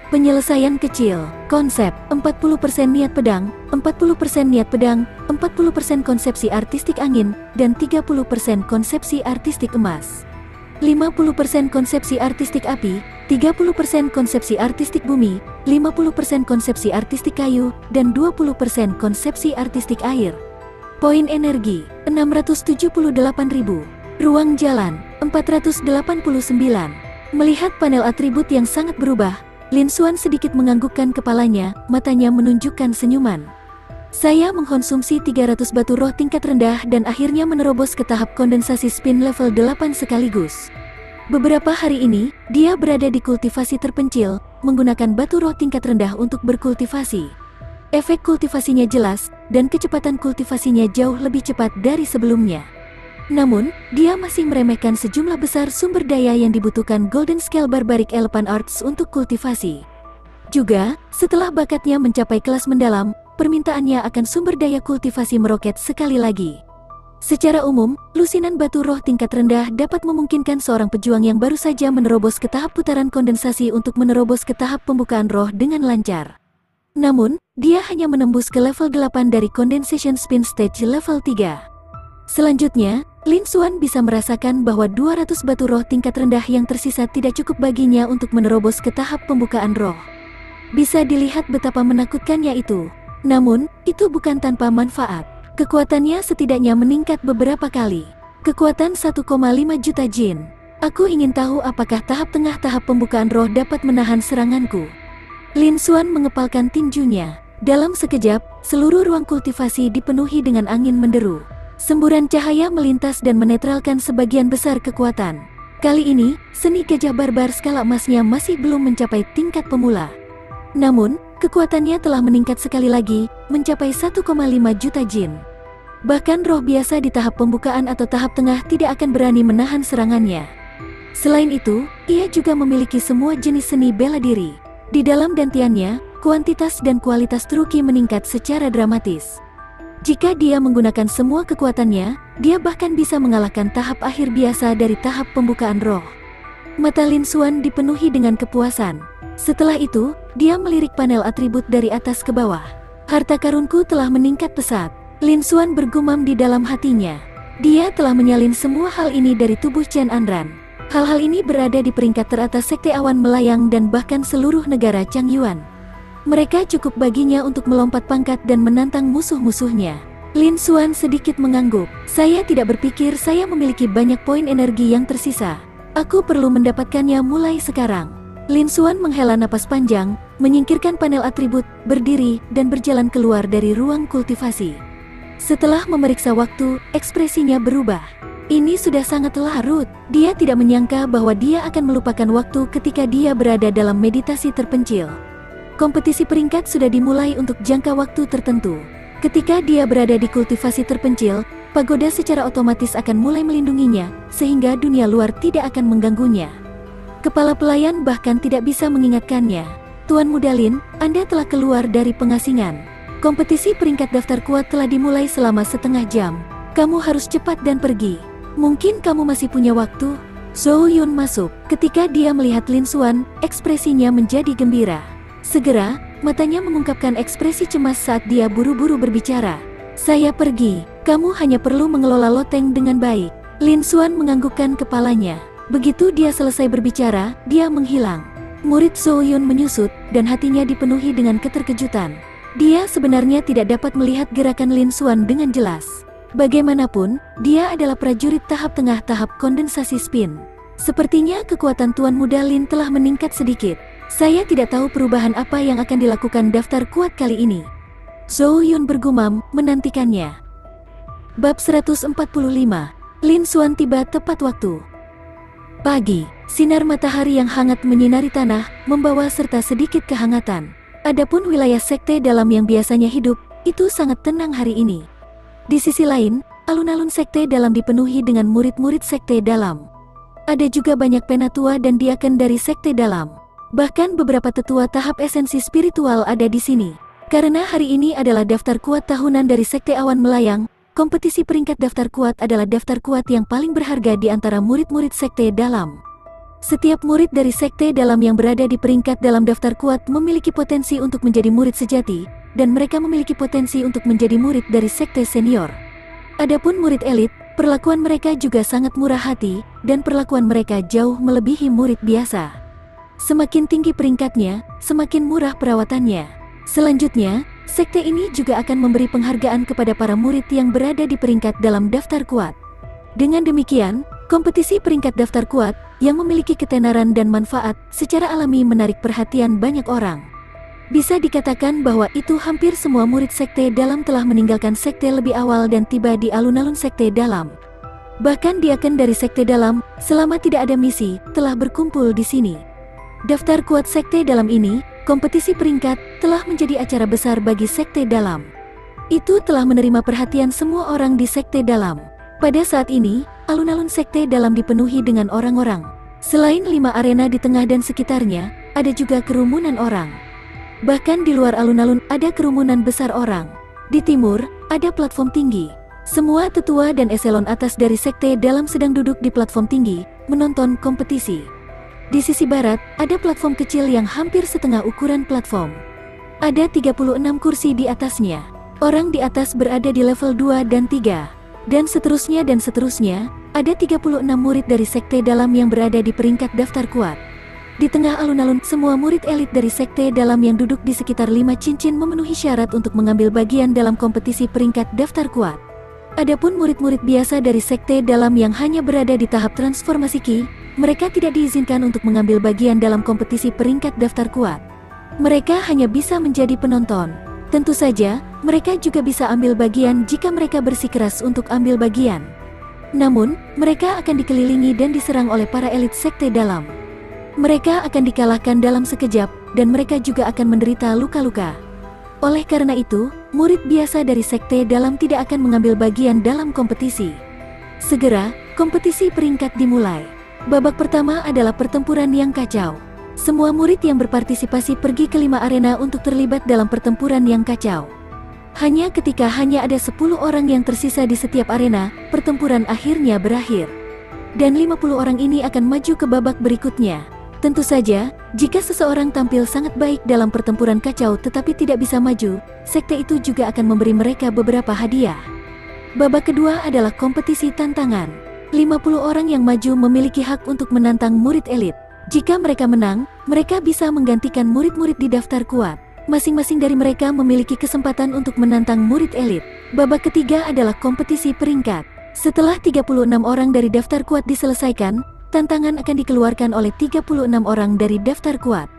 Penyelesaian kecil, konsep, 40% niat pedang, 40% niat pedang, 40% konsepsi artistik angin, dan 30% konsepsi artistik emas. 50% konsepsi artistik api, 30% konsepsi artistik bumi, 50% konsepsi artistik kayu, dan 20% konsepsi artistik air. Poin energi, 678.000. Ruang jalan, 489. Melihat panel atribut yang sangat berubah, Lin Xuan sedikit menganggukkan kepalanya, matanya menunjukkan senyuman. Saya mengkonsumsi 300 batu roh tingkat rendah dan akhirnya menerobos ke tahap kondensasi spin level 8 sekaligus. Beberapa hari ini, dia berada di kultivasi terpencil, menggunakan batu roh tingkat rendah untuk berkultivasi. Efek kultivasinya jelas, dan kecepatan kultivasinya jauh lebih cepat dari sebelumnya. Namun, dia masih meremehkan sejumlah besar sumber daya yang dibutuhkan Golden Scale Barbaric Elephant Arts untuk kultivasi. Juga, setelah bakatnya mencapai kelas mendalam, permintaannya akan sumber daya kultivasi meroket sekali lagi. Secara umum, lusinan batu roh tingkat rendah dapat memungkinkan seorang pejuang yang baru saja menerobos ke tahap putaran kondensasi untuk menerobos ke tahap pembukaan roh dengan lancar. Namun, dia hanya menembus ke level 8 dari Condensation Spin Stage level 3. Selanjutnya, Lin Xuan bisa merasakan bahwa 200 batu roh tingkat rendah yang tersisa tidak cukup baginya untuk menerobos ke tahap pembukaan roh. Bisa dilihat betapa menakutkannya itu. Namun, itu bukan tanpa manfaat. Kekuatannya setidaknya meningkat beberapa kali. Kekuatan 1,5 juta jin. Aku ingin tahu apakah tahap tengah tahap pembukaan roh dapat menahan seranganku. Lin Xuan mengepalkan tinjunya. Dalam sekejap, seluruh ruang kultivasi dipenuhi dengan angin menderu. Semburan cahaya melintas dan menetralkan sebagian besar kekuatan. Kali ini, seni gajah barbar skala emasnya masih belum mencapai tingkat pemula. Namun, kekuatannya telah meningkat sekali lagi, mencapai 1,5 juta jin. Bahkan roh biasa di tahap pembukaan atau tahap tengah tidak akan berani menahan serangannya. Selain itu, ia juga memiliki semua jenis seni bela diri. Di dalam dantiannya, kuantitas dan kualitas Truki meningkat secara dramatis. Jika dia menggunakan semua kekuatannya, dia bahkan bisa mengalahkan tahap akhir biasa dari tahap pembukaan roh. Mata Lin Xuan dipenuhi dengan kepuasan. Setelah itu, dia melirik panel atribut dari atas ke bawah. Harta karunku telah meningkat pesat. Lin Xuan bergumam di dalam hatinya. Dia telah menyalin semua hal ini dari tubuh Chen Anran. Hal-hal ini berada di peringkat teratas Sekte Awan Melayang dan bahkan seluruh negara Changyuan. Mereka cukup baginya untuk melompat pangkat dan menantang musuh-musuhnya. Lin Xuan sedikit mengangguk. Saya tidak berpikir saya memiliki banyak poin energi yang tersisa. Aku perlu mendapatkannya mulai sekarang. Lin Xuan menghela napas panjang, menyingkirkan panel atribut, berdiri, dan berjalan keluar dari ruang kultivasi. Setelah memeriksa waktu, ekspresinya berubah. Ini sudah sangat larut. Dia tidak menyangka bahwa dia akan melupakan waktu ketika dia berada dalam meditasi terpencil. Kompetisi peringkat sudah dimulai untuk jangka waktu tertentu. Ketika dia berada di kultivasi terpencil, pagoda secara otomatis akan mulai melindunginya, sehingga dunia luar tidak akan mengganggunya. Kepala pelayan bahkan tidak bisa mengingatkannya. Tuan Muda Lin, Anda telah keluar dari pengasingan. Kompetisi peringkat daftar kuat telah dimulai selama setengah jam. Kamu harus cepat dan pergi. Mungkin kamu masih punya waktu. Zhou Yun masuk. Ketika dia melihat Lin Xuan, ekspresinya menjadi gembira. Segera, matanya mengungkapkan ekspresi cemas saat dia buru-buru berbicara. Saya pergi. Kamu hanya perlu mengelola loteng dengan baik. Lin Xuan menganggukkan kepalanya. Begitu dia selesai berbicara, dia menghilang. Murid Zhou Yun menyusut, dan hatinya dipenuhi dengan keterkejutan. Dia sebenarnya tidak dapat melihat gerakan Lin Xuan dengan jelas. Bagaimanapun, dia adalah prajurit tahap tengah tahap kondensasi spin. Sepertinya kekuatan Tuan Muda Lin telah meningkat sedikit. Saya tidak tahu perubahan apa yang akan dilakukan daftar kuat kali ini. Zhou Yun bergumam, menantikannya. Bab 145. Lin Xuan tiba tepat waktu. Pagi, sinar matahari yang hangat menyinari tanah, membawa serta sedikit kehangatan. Adapun wilayah sekte dalam yang biasanya hidup, itu sangat tenang hari ini. Di sisi lain, alun-alun sekte dalam dipenuhi dengan murid-murid sekte dalam. Ada juga banyak penatua dan diaken dari sekte dalam. Bahkan beberapa tetua tahap esensi spiritual ada di sini. Karena hari ini adalah daftar kuat tahunan dari Sekte Awan Melayang, kompetisi peringkat daftar kuat adalah daftar kuat yang paling berharga di antara murid-murid sekte dalam. Setiap murid dari sekte dalam yang berada di peringkat dalam daftar kuat memiliki potensi untuk menjadi murid sejati, dan mereka memiliki potensi untuk menjadi murid dari sekte senior. Adapun murid elit, perlakuan mereka juga sangat murah hati, dan perlakuan mereka jauh melebihi murid biasa. Semakin tinggi peringkatnya, semakin murah perawatannya. Selanjutnya, sekte ini juga akan memberi penghargaan kepada para murid yang berada di peringkat dalam daftar kuat. Dengan demikian, kompetisi peringkat daftar kuat, yang memiliki ketenaran dan manfaat, secara alami menarik perhatian banyak orang. Bisa dikatakan bahwa itu hampir semua murid sekte dalam telah meninggalkan sekte lebih awal dan tiba di alun-alun sekte dalam. Bahkan diaken dari sekte dalam, selama tidak ada misi, telah berkumpul di sini. Daftar kuat sekte dalam ini, kompetisi peringkat, telah menjadi acara besar bagi sekte dalam. Itu telah menerima perhatian semua orang di sekte dalam. Pada saat ini, alun-alun sekte dalam dipenuhi dengan orang-orang. Selain 5 arena di tengah dan sekitarnya, ada juga kerumunan orang. Bahkan di luar alun-alun ada kerumunan besar orang. Di timur, ada platform tinggi. Semua tetua dan eselon atas dari sekte dalam sedang duduk di platform tinggi, menonton kompetisi. Di sisi barat, ada platform kecil yang hampir setengah ukuran platform. Ada 36 kursi di atasnya. Orang di atas berada di level 2 dan 3. Dan seterusnya, ada 36 murid dari sekte dalam yang berada di peringkat daftar kuat. Di tengah alun-alun, semua murid elit dari sekte dalam yang duduk di sekitar 5 cincin memenuhi syarat untuk mengambil bagian dalam kompetisi peringkat daftar kuat. Adapun murid-murid biasa dari sekte dalam yang hanya berada di tahap transformasi Ki, mereka tidak diizinkan untuk mengambil bagian dalam kompetisi peringkat daftar kuat. Mereka hanya bisa menjadi penonton. Tentu saja, mereka juga bisa ambil bagian jika mereka bersikeras untuk ambil bagian. Namun, mereka akan dikelilingi dan diserang oleh para elit sekte dalam. Mereka akan dikalahkan dalam sekejap, dan mereka juga akan menderita luka-luka. Oleh karena itu, murid biasa dari sekte dalam tidak akan mengambil bagian dalam kompetisi. Segera, kompetisi peringkat dimulai. Babak pertama adalah pertempuran yang kacau. Semua murid yang berpartisipasi pergi ke 5 arena untuk terlibat dalam pertempuran yang kacau. Hanya ketika hanya ada 10 orang yang tersisa di setiap arena, pertempuran akhirnya berakhir. Dan 50 orang ini akan maju ke babak berikutnya. Tentu saja, jika seseorang tampil sangat baik dalam pertempuran kacau tetapi tidak bisa maju, sekte itu juga akan memberi mereka beberapa hadiah. Babak kedua adalah kompetisi tantangan. 50 orang yang maju memiliki hak untuk menantang murid elit. Jika mereka menang, mereka bisa menggantikan murid-murid di daftar kuat. Masing-masing dari mereka memiliki kesempatan untuk menantang murid elit. Babak ketiga adalah kompetisi peringkat. Setelah 36 orang dari daftar kuat diselesaikan, tantangan akan dikeluarkan oleh 36 orang dari daftar kuat.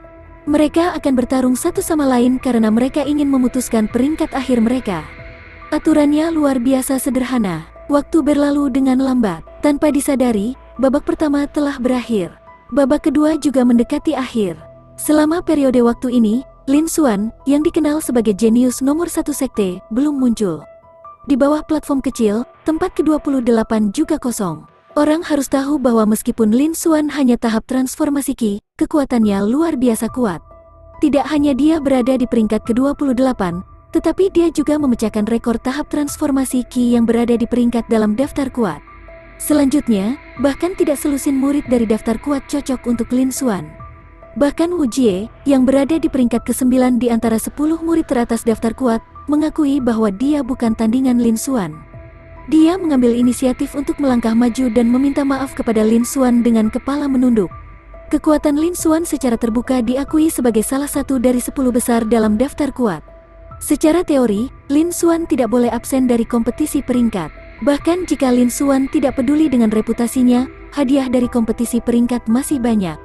Mereka akan bertarung satu sama lain karena mereka ingin memutuskan peringkat akhir mereka. Aturannya luar biasa sederhana. Waktu berlalu dengan lambat. Tanpa disadari, babak pertama telah berakhir. Babak kedua juga mendekati akhir. Selama periode waktu ini, Lin Xuan, yang dikenal sebagai jenius nomor 1 sekte, belum muncul. Di bawah platform kecil, tempat ke-28 juga kosong. Orang harus tahu bahwa meskipun Lin Xuan hanya tahap transformasi Qi, kekuatannya luar biasa kuat. Tidak hanya dia berada di peringkat ke-28, tetapi dia juga memecahkan rekor tahap transformasi Qi yang berada di peringkat dalam daftar kuat. Selanjutnya, bahkan tidak selusin murid dari daftar kuat cocok untuk Lin Xuan. Bahkan Wu Jie, yang berada di peringkat ke-9 di antara 10 murid teratas daftar kuat, mengakui bahwa dia bukan tandingan Lin Xuan. Dia mengambil inisiatif untuk melangkah maju dan meminta maaf kepada Lin Xuan dengan kepala menunduk. Kekuatan Lin Xuan secara terbuka diakui sebagai salah satu dari 10 besar dalam daftar kuat. Secara teori, Lin Xuan tidak boleh absen dari kompetisi peringkat. Bahkan jika Lin Xuan tidak peduli dengan reputasinya, hadiah dari kompetisi peringkat masih banyak.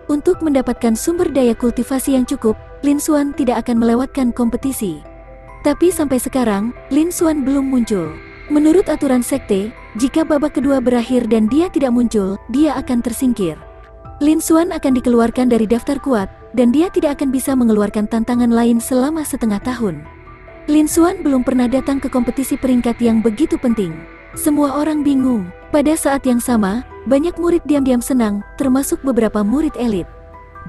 Untuk mendapatkan sumber daya kultivasi yang cukup, Lin Xuan tidak akan melewatkan kompetisi. Tapi sampai sekarang, Lin Xuan belum muncul. Menurut aturan sekte, jika babak kedua berakhir dan dia tidak muncul, dia akan tersingkir. Lin Xuan akan dikeluarkan dari daftar kuat, dan dia tidak akan bisa mengeluarkan tantangan lain selama setengah tahun. Lin Xuan belum pernah datang ke kompetisi peringkat yang begitu penting. Semua orang bingung. Pada saat yang sama, banyak murid diam-diam senang, termasuk beberapa murid elit.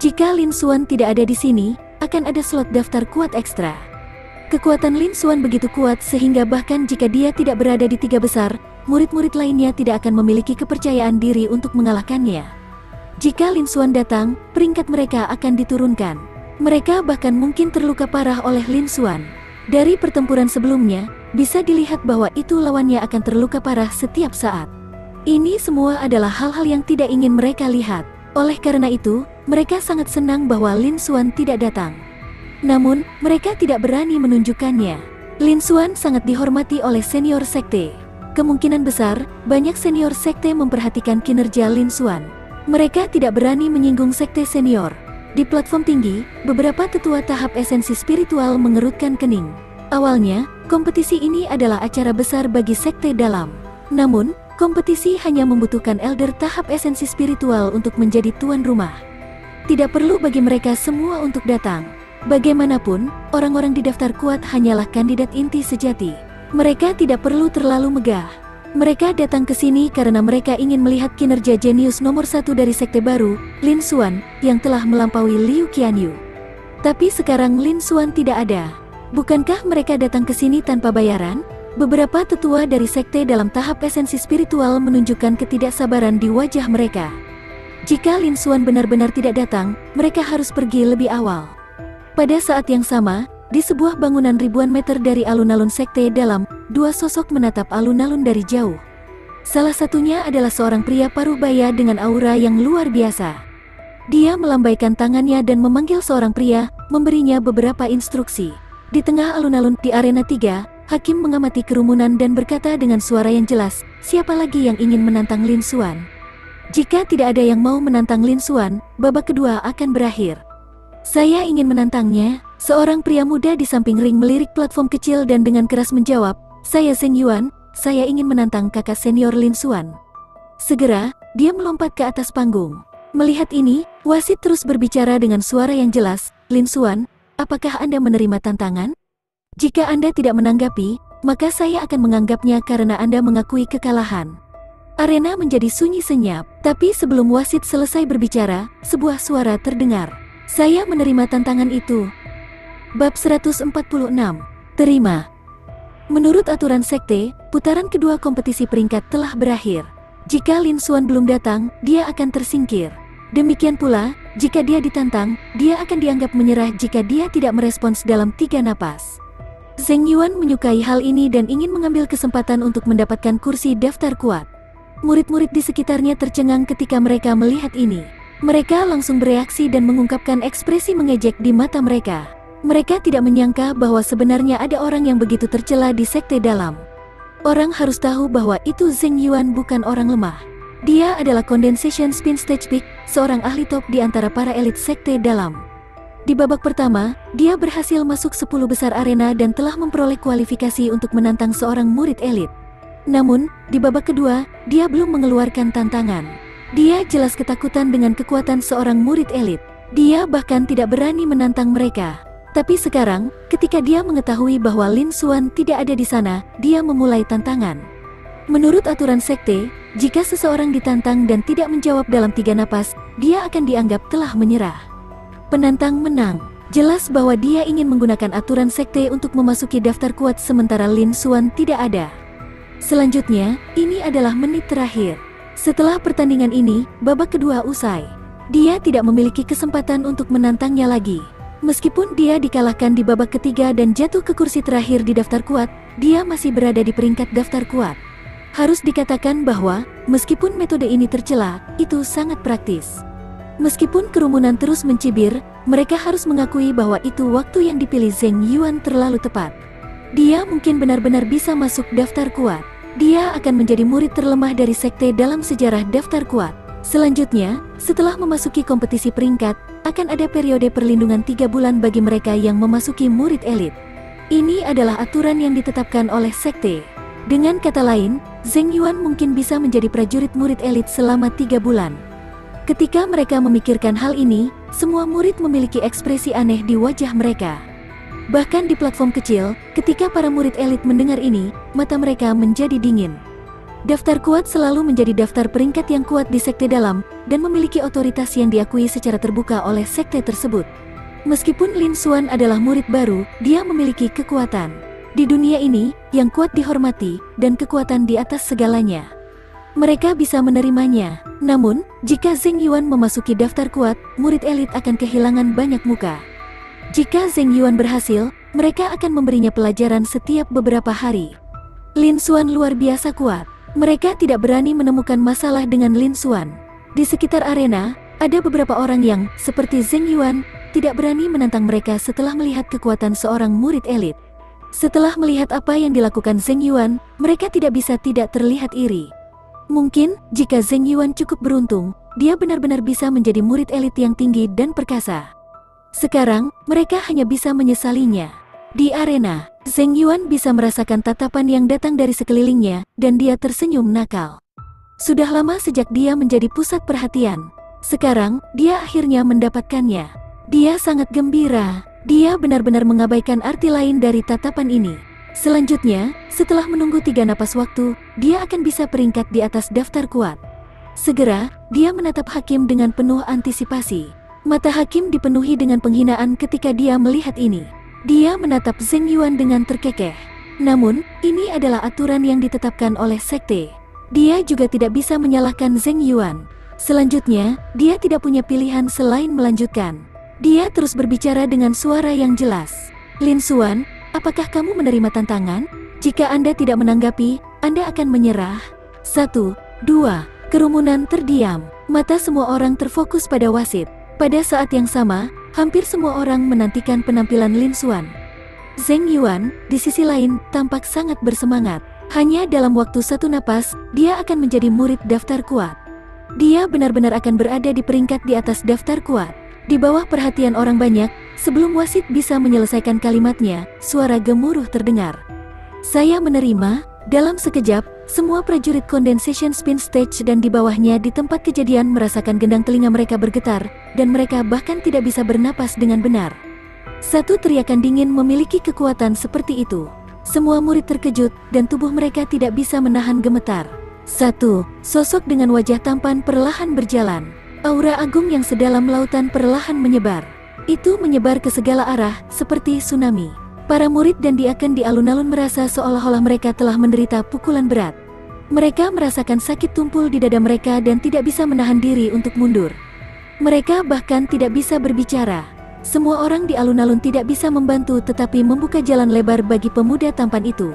Jika Lin Xuan tidak ada di sini, akan ada slot daftar kuat ekstra. Kekuatan Lin Xuan begitu kuat sehingga bahkan jika dia tidak berada di 3 besar, murid-murid lainnya tidak akan memiliki kepercayaan diri untuk mengalahkannya. Jika Lin Xuan datang, peringkat mereka akan diturunkan. Mereka bahkan mungkin terluka parah oleh Lin Xuan. Dari pertempuran sebelumnya, bisa dilihat bahwa itu lawannya akan terluka parah setiap saat. Ini semua adalah hal-hal yang tidak ingin mereka lihat. Oleh karena itu, mereka sangat senang bahwa Lin Xuan tidak datang. Namun, mereka tidak berani menunjukkannya. Lin Xuan sangat dihormati oleh senior sekte. Kemungkinan besar, banyak senior sekte memperhatikan kinerja Lin Xuan. Mereka tidak berani menyinggung sekte senior. Di platform tinggi, beberapa tetua tahap esensi spiritual mengerutkan kening. Awalnya, kompetisi ini adalah acara besar bagi sekte dalam. Namun, kompetisi hanya membutuhkan elder tahap esensi spiritual untuk menjadi tuan rumah. Tidak perlu bagi mereka semua untuk datang. Bagaimanapun, orang-orang di daftar kuat hanyalah kandidat inti sejati. Mereka tidak perlu terlalu megah. Mereka datang ke sini karena mereka ingin melihat kinerja jenius nomor 1 dari sekte baru, Lin Xuan, yang telah melampaui Liu Qianyu. Tapi sekarang Lin Xuan tidak ada. Bukankah mereka datang ke sini tanpa bayaran? Beberapa tetua dari sekte dalam tahap esensi spiritual menunjukkan ketidaksabaran di wajah mereka. Jika Lin Xuan benar-benar tidak datang, mereka harus pergi lebih awal. Pada saat yang sama, di sebuah bangunan ribuan meter dari alun-alun sekte dalam, 2 sosok menatap alun-alun dari jauh. Salah satunya adalah seorang pria paruh baya dengan aura yang luar biasa. Dia melambaikan tangannya dan memanggil seorang pria, memberinya beberapa instruksi. Di tengah alun-alun di arena 3, Hakim mengamati kerumunan dan berkata dengan suara yang jelas, siapa lagi yang ingin menantang Lin Xuan? Jika tidak ada yang mau menantang Lin Xuan, babak kedua akan berakhir. Saya ingin menantangnya. Seorang pria muda di samping ring melirik platform kecil dan dengan keras menjawab, saya Zheng Yuan, saya ingin menantang kakak senior Lin Xuan. Segera, dia melompat ke atas panggung. Melihat ini, wasit terus berbicara dengan suara yang jelas, Lin Xuan, apakah Anda menerima tantangan? Jika Anda tidak menanggapi, maka saya akan menganggapnya karena Anda mengakui kekalahan. Arena menjadi sunyi senyap, tapi sebelum wasit selesai berbicara, sebuah suara terdengar. Saya menerima tantangan itu. Bab 146. Terima. Menurut aturan sekte, putaran kedua kompetisi peringkat telah berakhir. Jika Lin Xuan belum datang, dia akan tersingkir. Demikian pula, jika dia ditantang, dia akan dianggap menyerah jika dia tidak merespons dalam 3 napas. Zheng Yuan menyukai hal ini dan ingin mengambil kesempatan untuk mendapatkan kursi daftar kuat. Murid-murid di sekitarnya tercengang ketika mereka melihat ini. Mereka langsung bereaksi dan mengungkapkan ekspresi mengejek di mata mereka. Mereka tidak menyangka bahwa sebenarnya ada orang yang begitu tercela di sekte dalam. Orang harus tahu bahwa itu Zheng Yuan bukan orang lemah. Dia adalah Condensation Spin Stage Peak, seorang ahli top di antara para elit sekte dalam. Di babak pertama, dia berhasil masuk 10 besar arena dan telah memperoleh kualifikasi untuk menantang seorang murid elit. Namun, di babak kedua, dia belum mengeluarkan tantangan. Dia jelas ketakutan dengan kekuatan seorang murid elit. Dia bahkan tidak berani menantang mereka. Tapi sekarang, ketika dia mengetahui bahwa Lin Xuan tidak ada di sana, dia memulai tantangan. Menurut aturan sekte, jika seseorang ditantang dan tidak menjawab dalam 3 napas, dia akan dianggap telah menyerah. Penantang menang. Jelas bahwa dia ingin menggunakan aturan sekte untuk memasuki daftar kuat sementara Lin Xuan tidak ada. Selanjutnya, ini adalah menit terakhir. Setelah pertandingan ini, babak kedua usai. Dia tidak memiliki kesempatan untuk menantangnya lagi. Meskipun dia dikalahkan di babak ketiga dan jatuh ke kursi terakhir di daftar kuat, dia masih berada di peringkat daftar kuat. Harus dikatakan bahwa, meskipun metode ini tercela, itu sangat praktis. Meskipun kerumunan terus mencibir, mereka harus mengakui bahwa itu waktu yang dipilih Zheng Yuan terlalu tepat. Dia mungkin benar-benar bisa masuk daftar kuat. Dia akan menjadi murid terlemah dari sekte dalam sejarah daftar kuat. Selanjutnya, setelah memasuki kompetisi peringkat, akan ada periode perlindungan 3 bulan bagi mereka yang memasuki murid elit. Ini adalah aturan yang ditetapkan oleh sekte. Dengan kata lain, Zheng Yuan mungkin bisa menjadi prajurit murid elit selama 3 bulan. Ketika mereka memikirkan hal ini, semua murid memiliki ekspresi aneh di wajah mereka. Bahkan di platform kecil, ketika para murid elit mendengar ini, mata mereka menjadi dingin. Daftar kuat selalu menjadi daftar peringkat yang kuat di sekte dalam, dan memiliki otoritas yang diakui secara terbuka oleh sekte tersebut. Meskipun Lin Xuan adalah murid baru, dia memiliki kekuatan. Di dunia ini, yang kuat dihormati, dan kekuatan di atas segalanya. Mereka bisa menerimanya. Namun, jika Zheng Yuan memasuki daftar kuat, murid elit akan kehilangan banyak muka. Jika Zheng Yuan berhasil, mereka akan memberinya pelajaran setiap beberapa hari. Lin Xuan luar biasa kuat. Mereka tidak berani menemukan masalah dengan Lin Xuan. Di sekitar arena, ada beberapa orang yang, seperti Zheng Yuan, tidak berani menantang mereka setelah melihat kekuatan seorang murid elit. Setelah melihat apa yang dilakukan Zheng Yuan, mereka tidak bisa tidak terlihat iri. Mungkin, jika Zheng Yuan cukup beruntung, dia benar-benar bisa menjadi murid elit yang tinggi dan perkasa. Sekarang, mereka hanya bisa menyesalinya. Di arena, Zheng Yuan bisa merasakan tatapan yang datang dari sekelilingnya, dan dia tersenyum nakal. Sudah lama sejak dia menjadi pusat perhatian. Sekarang, dia akhirnya mendapatkannya. Dia sangat gembira. Dia benar-benar mengabaikan arti lain dari tatapan ini. Selanjutnya, setelah menunggu 3 napas waktu, dia akan bisa peringkat di atas daftar kuat. Segera, dia menatap Hakim dengan penuh antisipasi. Mata Hakim dipenuhi dengan penghinaan ketika dia melihat ini. Dia menatap Zheng Yuan dengan terkekeh. Namun, ini adalah aturan yang ditetapkan oleh sekte. Dia juga tidak bisa menyalahkan Zheng Yuan. Selanjutnya, dia tidak punya pilihan selain melanjutkan. Dia terus berbicara dengan suara yang jelas. Lin Xuan, apakah kamu menerima tantangan? Jika Anda tidak menanggapi, Anda akan menyerah. 1, 2, kerumunan terdiam. Mata semua orang terfokus pada wasit. Pada saat yang sama, hampir semua orang menantikan penampilan Lin Xuan. Zheng Yuan, di sisi lain, tampak sangat bersemangat. Hanya dalam waktu 1 napas, dia akan menjadi murid daftar kuat. Dia benar-benar akan berada di peringkat di atas daftar kuat. Di bawah perhatian orang banyak, sebelum wasit bisa menyelesaikan kalimatnya, suara gemuruh terdengar. Saya menerima. Dalam sekejap, semua prajurit Condensation Spin Stage dan di bawahnya di tempat kejadian merasakan gendang telinga mereka bergetar, dan mereka bahkan tidak bisa bernapas dengan benar. Satu teriakan dingin memiliki kekuatan seperti itu. Semua murid terkejut, dan tubuh mereka tidak bisa menahan gemetar. 1. Sosok dengan wajah tampan perlahan berjalan. Aura agung yang sedalam lautan perlahan menyebar. Itu menyebar ke segala arah, seperti tsunami. Para murid dan diaken di alun-alun merasa seolah-olah mereka telah menderita pukulan berat. Mereka merasakan sakit tumpul di dada mereka dan tidak bisa menahan diri untuk mundur. Mereka bahkan tidak bisa berbicara. Semua orang di alun-alun tidak bisa membantu tetapi membuka jalan lebar bagi pemuda tampan itu.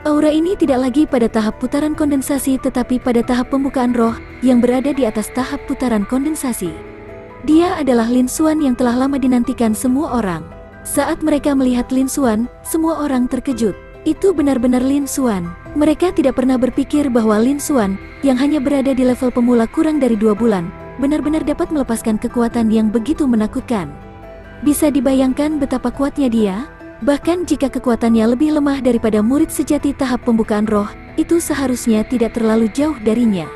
Aura ini tidak lagi pada tahap putaran kondensasi tetapi pada tahap pembukaan roh yang berada di atas tahap putaran kondensasi. Dia adalah Lin Xuan yang telah lama dinantikan semua orang. Saat mereka melihat Lin Xuan, semua orang terkejut. Itu benar-benar Lin Xuan. Mereka tidak pernah berpikir bahwa Lin Xuan, yang hanya berada di level pemula kurang dari 2 bulan, benar-benar dapat melepaskan kekuatan yang begitu menakutkan. Bisa dibayangkan betapa kuatnya dia? Bahkan jika kekuatannya lebih lemah daripada murid sejati tahap pembukaan roh, itu seharusnya tidak terlalu jauh darinya.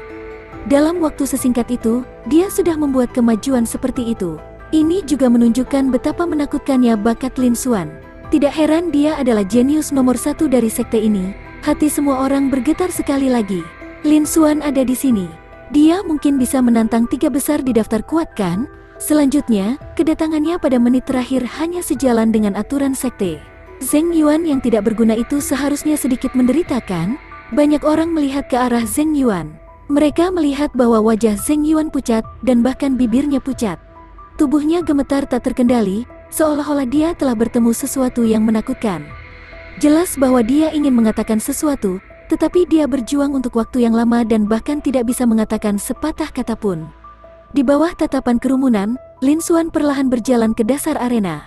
Dalam waktu sesingkat itu, dia sudah membuat kemajuan seperti itu. Ini juga menunjukkan betapa menakutkannya bakat Lin Xuan. Tidak heran dia adalah jenius nomor 1 dari sekte ini. Hati semua orang bergetar sekali lagi. Lin Xuan ada di sini. Dia mungkin bisa menantang 3 besar di daftar kuat kan? Selanjutnya, kedatangannya pada menit terakhir hanya sejalan dengan aturan sekte. Zheng Yuan yang tidak berguna itu seharusnya sedikit menderita kan? Banyak orang melihat ke arah Zheng Yuan. Mereka melihat bahwa wajah Zheng Yuan pucat dan bahkan bibirnya pucat. Tubuhnya gemetar tak terkendali, seolah-olah dia telah bertemu sesuatu yang menakutkan. Jelas bahwa dia ingin mengatakan sesuatu, tetapi dia berjuang untuk waktu yang lama dan bahkan tidak bisa mengatakan sepatah kata pun. Di bawah tatapan kerumunan, Lin Xuan perlahan berjalan ke dasar arena.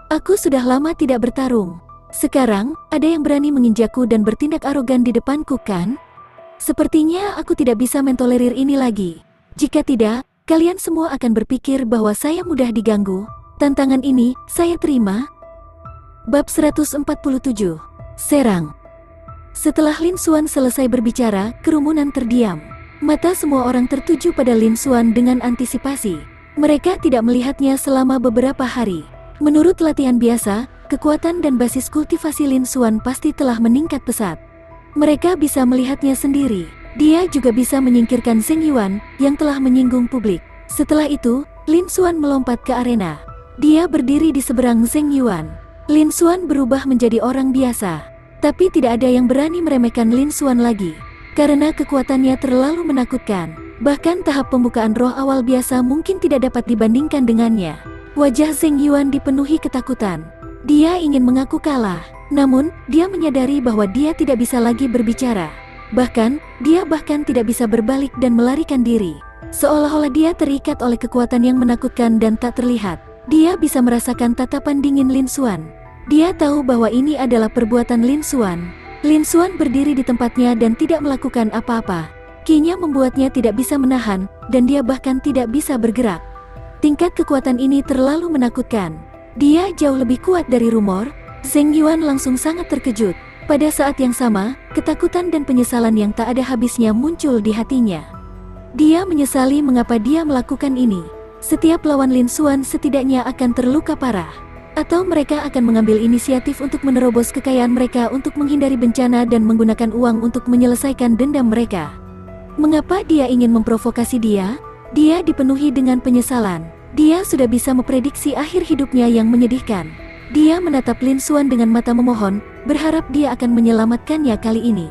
Aku sudah lama tidak bertarung. Sekarang, ada yang berani menginjakku dan bertindak arogan di depanku kan? Sepertinya aku tidak bisa mentolerir ini lagi. Jika tidak, kalian semua akan berpikir bahwa saya mudah diganggu. Tantangan ini, saya terima. Bab 147. Serang. Setelah Lin Xuan selesai berbicara, kerumunan terdiam. Mata semua orang tertuju pada Lin Xuan dengan antisipasi. Mereka tidak melihatnya selama beberapa hari. Menurut latihan biasa, kekuatan dan basis kultivasi Lin Xuan pasti telah meningkat pesat. Mereka bisa melihatnya sendiri. Dia juga bisa menyingkirkan Zheng Yuan yang telah menyinggung publik. Setelah itu, Lin Xuan melompat ke arena. Dia berdiri di seberang Zheng Yuan. Lin Xuan berubah menjadi orang biasa. Tapi tidak ada yang berani meremehkan Lin Xuan lagi. Karena kekuatannya terlalu menakutkan. Bahkan tahap pembukaan roh awal biasa mungkin tidak dapat dibandingkan dengannya. Wajah Zheng Yuan dipenuhi ketakutan. Dia ingin mengaku kalah. Namun, dia menyadari bahwa dia tidak bisa lagi berbicara. Bahkan, dia tidak bisa berbalik dan melarikan diri. Seolah-olah dia terikat oleh kekuatan yang menakutkan dan tak terlihat. Dia bisa merasakan tatapan dingin Lin Xuan. Dia tahu bahwa ini adalah perbuatan Lin Xuan. Lin Xuan berdiri di tempatnya dan tidak melakukan apa-apa. Ki-nya membuatnya tidak bisa menahan, dan dia bahkan tidak bisa bergerak. Tingkat kekuatan ini terlalu menakutkan. Dia jauh lebih kuat dari rumor. Zheng Yuan langsung sangat terkejut. Pada saat yang sama, ketakutan dan penyesalan yang tak ada habisnya muncul di hatinya. Dia menyesali mengapa dia melakukan ini. Setiap lawan Lin Xuan setidaknya akan terluka parah. Atau mereka akan mengambil inisiatif untuk menerobos kekayaan mereka untuk menghindari bencana dan menggunakan uang untuk menyelesaikan dendam mereka. Mengapa dia ingin memprovokasi dia? Dia dipenuhi dengan penyesalan. Dia sudah bisa memprediksi akhir hidupnya yang menyedihkan. Dia menatap Lin Xuan dengan mata memohon, berharap dia akan menyelamatkannya kali ini.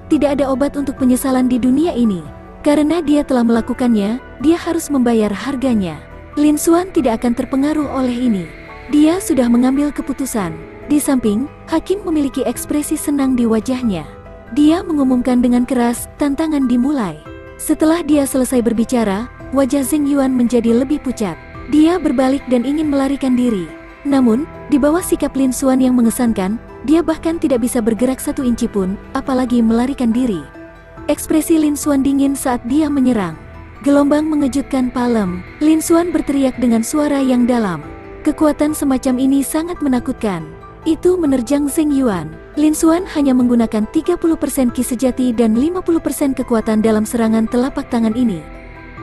Tidak ada obat untuk penyesalan di dunia ini. Karena dia telah melakukannya, dia harus membayar harganya. Lin Xuan tidak akan terpengaruh oleh ini. Dia sudah mengambil keputusan. Di samping, hakim memiliki ekspresi senang di wajahnya. Dia mengumumkan dengan keras, tantangan dimulai. Setelah dia selesai berbicara, wajah Zheng Yuan menjadi lebih pucat. Dia berbalik dan ingin melarikan diri. Namun, di bawah sikap Lin Xuan yang mengesankan, dia bahkan tidak bisa bergerak 1 inci pun, apalagi melarikan diri. Ekspresi Lin Xuan dingin saat dia menyerang. Gelombang mengejutkan palem. Lin Xuan berteriak dengan suara yang dalam. Kekuatan semacam ini sangat menakutkan. Itu menerjang Zheng Yuan. Lin Xuan hanya menggunakan 30% ki sejati dan 50% kekuatan dalam serangan telapak tangan ini.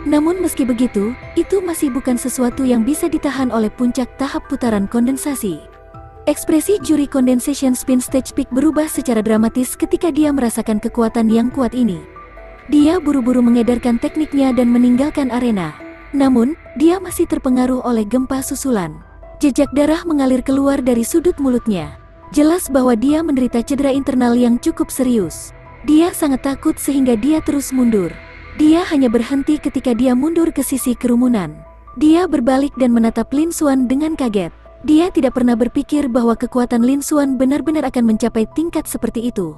Namun meski begitu, itu masih bukan sesuatu yang bisa ditahan oleh puncak tahap putaran kondensasi. Ekspresi juri condensation spin stage peak berubah secara dramatis ketika dia merasakan kekuatan yang kuat ini. Dia buru-buru mengedarkan tekniknya dan meninggalkan arena. Namun, dia masih terpengaruh oleh gempa susulan. Jejak darah mengalir keluar dari sudut mulutnya. Jelas bahwa dia menderita cedera internal yang cukup serius. Dia sangat takut sehingga dia terus mundur. Dia hanya berhenti ketika dia mundur ke sisi kerumunan. Dia berbalik dan menatap Lin Xuan dengan kaget. Dia tidak pernah berpikir bahwa kekuatan Lin Xuan benar-benar akan mencapai tingkat seperti itu.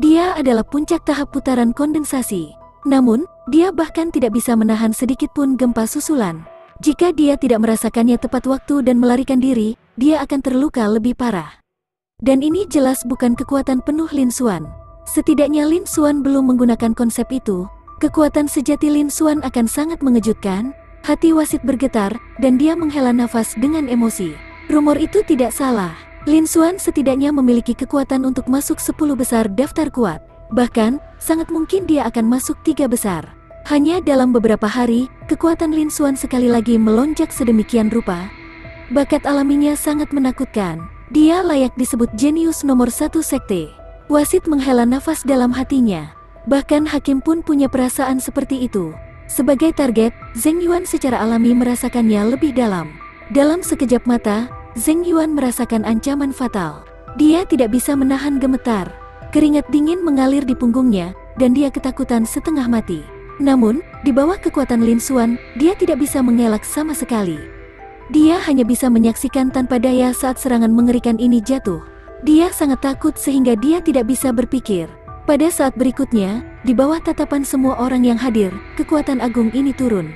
Dia adalah puncak tahap putaran kondensasi. Namun, dia bahkan tidak bisa menahan sedikit pun gempa susulan. Jika dia tidak merasakannya tepat waktu dan melarikan diri, dia akan terluka lebih parah. Dan ini jelas bukan kekuatan penuh Lin Xuan. Setidaknya Lin Xuan belum menggunakan konsep itu. Kekuatan sejati Lin Xuan akan sangat mengejutkan. Hati wasit bergetar, dan dia menghela nafas dengan emosi. Rumor itu tidak salah. Lin Xuan setidaknya memiliki kekuatan untuk masuk 10 besar daftar kuat. Bahkan, sangat mungkin dia akan masuk 3 besar. Hanya dalam beberapa hari, kekuatan Lin Xuan sekali lagi melonjak sedemikian rupa. Bakat alaminya sangat menakutkan. Dia layak disebut jenius nomor 1 sekte. Wasit menghela nafas dalam hatinya. Bahkan hakim pun punya perasaan seperti itu. Sebagai target, Zheng Yuan secara alami merasakannya lebih dalam. Dalam sekejap mata, Zheng Yuan merasakan ancaman fatal. Dia tidak bisa menahan gemetar. Keringat dingin mengalir di punggungnya, dan dia ketakutan setengah mati. Namun, di bawah kekuatan Lin Xuan, dia tidak bisa mengelak sama sekali. Dia hanya bisa menyaksikan tanpa daya saat serangan mengerikan ini jatuh. Dia sangat takut sehingga dia tidak bisa berpikir. Pada saat berikutnya, di bawah tatapan semua orang yang hadir, kekuatan agung ini turun.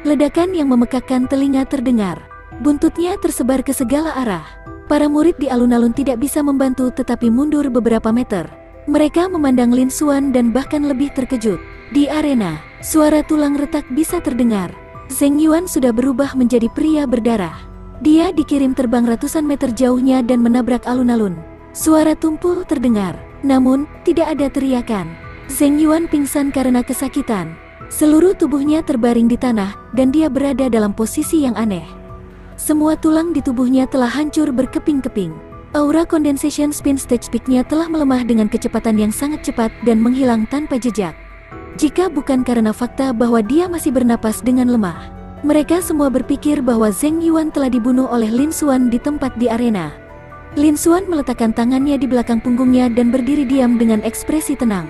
Ledakan yang memekakkan telinga terdengar. Buntutnya tersebar ke segala arah. Para murid di alun-alun tidak bisa membantu tetapi mundur beberapa meter. Mereka memandang Lin Xuan dan bahkan lebih terkejut. Di arena, suara tulang retak bisa terdengar. Zheng Yuan sudah berubah menjadi pria berdarah. Dia dikirim terbang ratusan meter jauhnya dan menabrak alun-alun. Suara tumpul terdengar. Namun, tidak ada teriakan. Zheng Yuan pingsan karena kesakitan. Seluruh tubuhnya terbaring di tanah, dan dia berada dalam posisi yang aneh. Semua tulang di tubuhnya telah hancur berkeping-keping. Aura condensation spin stage peak-nya telah melemah dengan kecepatan yang sangat cepat dan menghilang tanpa jejak. Jika bukan karena fakta bahwa dia masih bernapas dengan lemah, mereka semua berpikir bahwa Zheng Yuan telah dibunuh oleh Lin Xuan di tempat di arena. Lin Xuan meletakkan tangannya di belakang punggungnya dan berdiri diam dengan ekspresi tenang.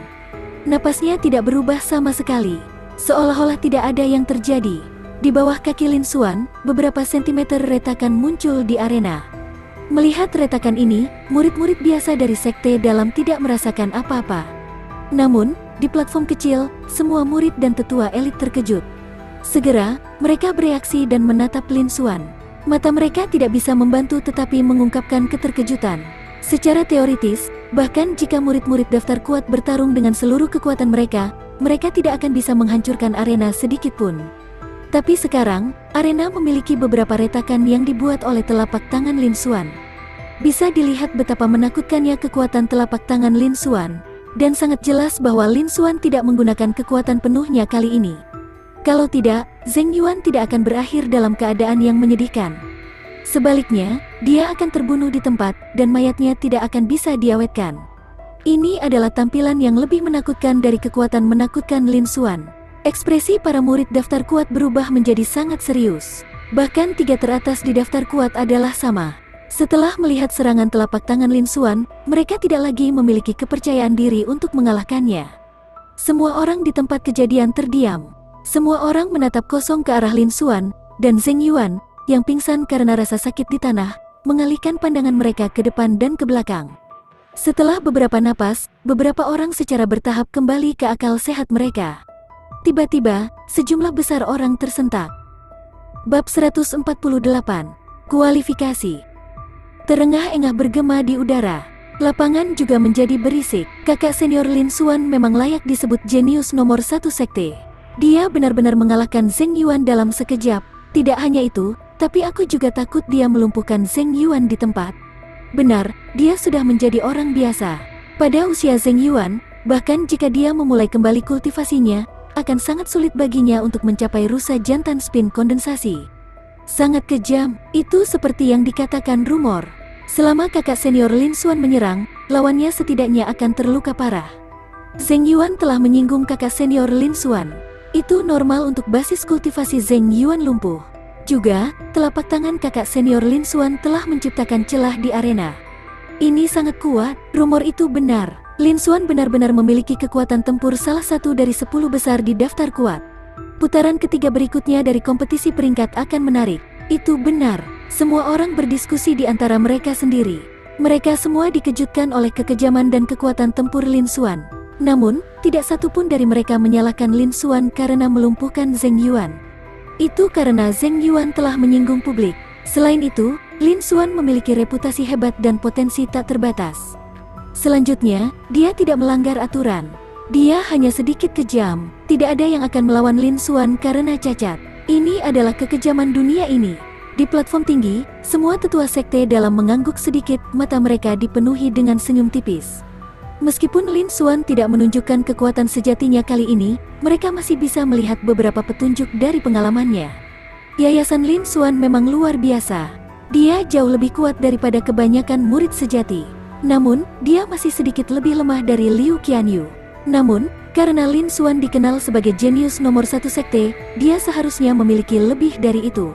Napasnya tidak berubah sama sekali, seolah-olah tidak ada yang terjadi. Di bawah kaki Lin Xuan, beberapa sentimeter retakan muncul di arena. Melihat retakan ini, murid-murid biasa dari sekte dalam tidak merasakan apa-apa. Namun, di platform kecil, semua murid dan tetua elit terkejut. Segera, mereka bereaksi dan menatap Lin Xuan. Mata mereka tidak bisa membantu tetapi mengungkapkan keterkejutan. Secara teoritis, bahkan jika murid-murid daftar kuat bertarung dengan seluruh kekuatan mereka, mereka tidak akan bisa menghancurkan arena sedikit pun. Tapi sekarang, arena memiliki beberapa retakan yang dibuat oleh telapak tangan Lin Xuan. Bisa dilihat betapa menakutkannya kekuatan telapak tangan Lin Xuan, dan sangat jelas bahwa Lin Xuan tidak menggunakan kekuatan penuhnya kali ini. Kalau tidak, Zheng Yuan tidak akan berakhir dalam keadaan yang menyedihkan. Sebaliknya, dia akan terbunuh di tempat, dan mayatnya tidak akan bisa diawetkan. Ini adalah tampilan yang lebih menakutkan dari kekuatan menakutkan Lin Xuan. Ekspresi para murid daftar kuat berubah menjadi sangat serius. Bahkan 3 teratas di daftar kuat adalah sama. Setelah melihat serangan telapak tangan Lin Xuan, mereka tidak lagi memiliki kepercayaan diri untuk mengalahkannya. Semua orang di tempat kejadian terdiam. Semua orang menatap kosong ke arah Lin Xuan, dan Zheng Yuan, yang pingsan karena rasa sakit di tanah, mengalihkan pandangan mereka ke depan dan ke belakang. Setelah beberapa napas, beberapa orang secara bertahap kembali ke akal sehat mereka. Tiba-tiba, sejumlah besar orang tersentak. Bab 148. Kualifikasi. Terengah-engah bergema di udara. Lapangan juga menjadi berisik. Kakak senior Lin Xuan memang layak disebut jenius nomor 1 sekte. Dia benar-benar mengalahkan Zheng Yuan dalam sekejap. Tidak hanya itu, tapi aku juga takut dia melumpuhkan Zheng Yuan di tempat. Benar, dia sudah menjadi orang biasa. Pada usia Zheng Yuan, bahkan jika dia memulai kembali kultivasinya, akan sangat sulit baginya untuk mencapai rusa jantan spin kondensasi. Sangat kejam, itu seperti yang dikatakan rumor. Selama kakak senior Lin Xuan menyerang, lawannya setidaknya akan terluka parah. Zheng Yuan telah menyinggung kakak senior Lin Xuan. Itu normal untuk basis kultivasi Zheng Yuan lumpuh. Juga, telapak tangan kakak senior Lin Xuan telah menciptakan celah di arena. Ini sangat kuat, rumor itu benar. Lin Xuan benar-benar memiliki kekuatan tempur salah satu dari 10 besar di daftar kuat. Putaran ketiga berikutnya dari kompetisi peringkat akan menarik. Itu benar. Semua orang berdiskusi di antara mereka sendiri. Mereka semua dikejutkan oleh kekejaman dan kekuatan tempur Lin Xuan. Namun, tidak satu pun dari mereka menyalahkan Lin Xuan karena melumpuhkan Zheng Yuan. Itu karena Zheng Yuan telah menyinggung publik. Selain itu, Lin Xuan memiliki reputasi hebat dan potensi tak terbatas. Selanjutnya, dia tidak melanggar aturan. Dia hanya sedikit kejam. Tidak ada yang akan melawan Lin Xuan karena cacat. Ini adalah kekejaman dunia ini. Di platform tinggi, semua tetua sekte dalam mengangguk sedikit, mata mereka dipenuhi dengan senyum tipis. Meskipun Lin Xuan tidak menunjukkan kekuatan sejatinya kali ini, mereka masih bisa melihat beberapa petunjuk dari pengalamannya. Yayasan Lin Xuan memang luar biasa. Dia jauh lebih kuat daripada kebanyakan murid sejati. Namun, dia masih sedikit lebih lemah dari Liu Qianyu. Namun, karena Lin Xuan dikenal sebagai jenius nomor satu sekte, dia seharusnya memiliki lebih dari itu.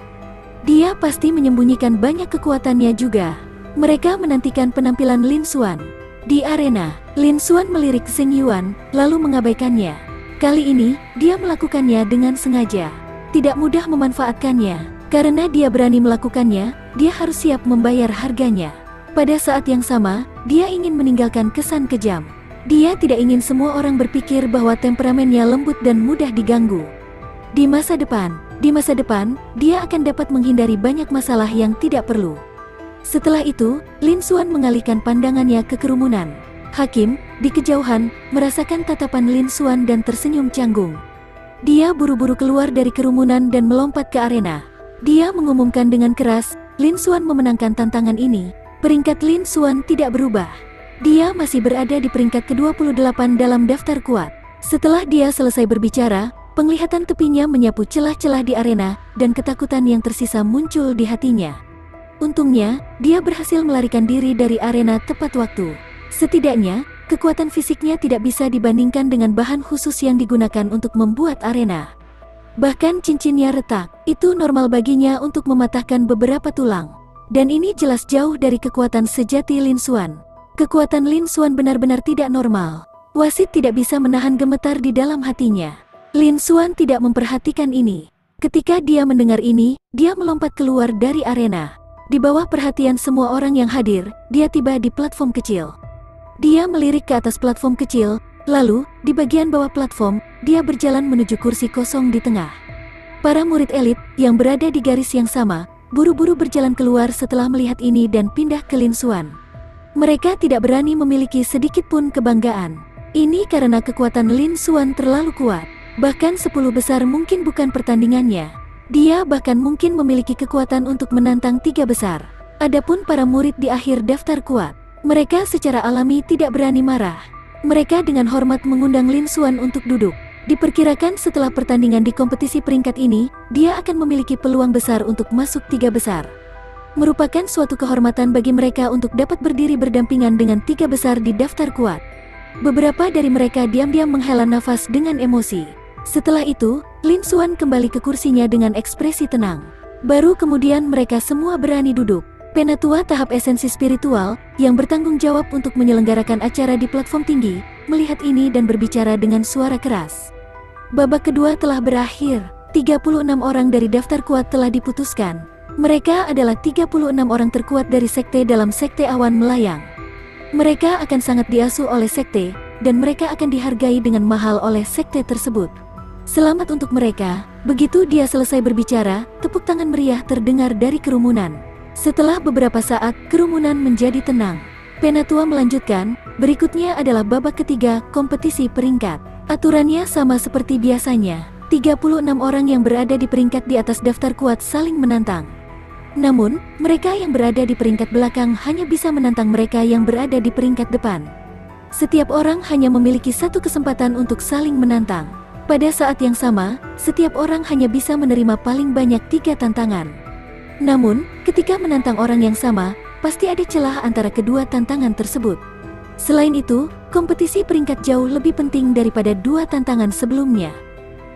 Dia pasti menyembunyikan banyak kekuatannya juga. Mereka menantikan penampilan Lin Xuan. Di arena, Lin Xuan melirik Zheng Yuan, lalu mengabaikannya. Kali ini, dia melakukannya dengan sengaja. Tidak mudah memanfaatkannya. Karena dia berani melakukannya, dia harus siap membayar harganya. Pada saat yang sama, dia ingin meninggalkan kesan kejam. Dia tidak ingin semua orang berpikir bahwa temperamennya lembut dan mudah diganggu. Di masa depan, dia akan dapat menghindari banyak masalah yang tidak perlu. Setelah itu, Lin Xuan mengalihkan pandangannya ke kerumunan. Hakim, di kejauhan, merasakan tatapan Lin Xuan dan tersenyum canggung. Dia buru-buru keluar dari kerumunan dan melompat ke arena. Dia mengumumkan dengan keras, Lin Xuan memenangkan tantangan ini. Peringkat Lin Xuan tidak berubah. Dia masih berada di peringkat ke-28 dalam daftar kuat. Setelah dia selesai berbicara, penglihatan tepinya menyapu celah-celah di arena, dan ketakutan yang tersisa muncul di hatinya. Untungnya, dia berhasil melarikan diri dari arena tepat waktu. Setidaknya, kekuatan fisiknya tidak bisa dibandingkan dengan bahan khusus yang digunakan untuk membuat arena. Bahkan cincinnya retak, itu normal baginya untuk mematahkan beberapa tulang. Dan ini jelas jauh dari kekuatan sejati Lin Xuan. Kekuatan Lin Xuan benar-benar tidak normal. Wasit tidak bisa menahan gemetar di dalam hatinya. Lin Xuan tidak memperhatikan ini. Ketika dia mendengar ini, dia melompat keluar dari arena. Di bawah perhatian semua orang yang hadir, dia tiba di platform kecil. Dia melirik ke atas platform kecil, lalu, di bagian bawah platform, dia berjalan menuju kursi kosong di tengah. Para murid elit, yang berada di garis yang sama, buru-buru berjalan keluar setelah melihat ini dan pindah ke Lin Xuan. Mereka tidak berani memiliki sedikit pun kebanggaan. Ini karena kekuatan Lin Xuan terlalu kuat. Bahkan 10 besar mungkin bukan pertandingannya. Dia bahkan mungkin memiliki kekuatan untuk menantang 3 besar. Adapun para murid di akhir daftar kuat, mereka secara alami tidak berani marah. Mereka dengan hormat mengundang Lin Xuan untuk duduk. Diperkirakan setelah pertandingan di kompetisi peringkat ini, dia akan memiliki peluang besar untuk masuk 3 besar. Merupakan suatu kehormatan bagi mereka untuk dapat berdiri berdampingan dengan 3 besar di daftar kuat. Beberapa dari mereka diam-diam menghela nafas dengan emosi. Setelah itu, Lin Xuan kembali ke kursinya dengan ekspresi tenang. Baru kemudian mereka semua berani duduk. Penatua tahap esensi spiritual, yang bertanggung jawab untuk menyelenggarakan acara di platform tinggi, melihat ini dan berbicara dengan suara keras. Babak kedua telah berakhir. 36 orang dari daftar kuat telah diputuskan. Mereka adalah 36 orang terkuat dari sekte dalam sekte awan melayang. Mereka akan sangat diasuh oleh sekte, dan mereka akan dihargai dengan mahal oleh sekte tersebut. Selamat untuk mereka. Begitu dia selesai berbicara, tepuk tangan meriah terdengar dari kerumunan. Setelah beberapa saat, kerumunan menjadi tenang. Penatua melanjutkan, berikutnya adalah babak ketiga, kompetisi peringkat. Aturannya sama seperti biasanya. 36 orang yang berada di peringkat di atas daftar kuat saling menantang. Namun, mereka yang berada di peringkat belakang hanya bisa menantang mereka yang berada di peringkat depan. Setiap orang hanya memiliki satu kesempatan untuk saling menantang. Pada saat yang sama, setiap orang hanya bisa menerima paling banyak 3 tantangan. Namun, ketika menantang orang yang sama, pasti ada celah antara kedua tantangan tersebut. Selain itu, kompetisi peringkat jauh lebih penting daripada 2 tantangan sebelumnya.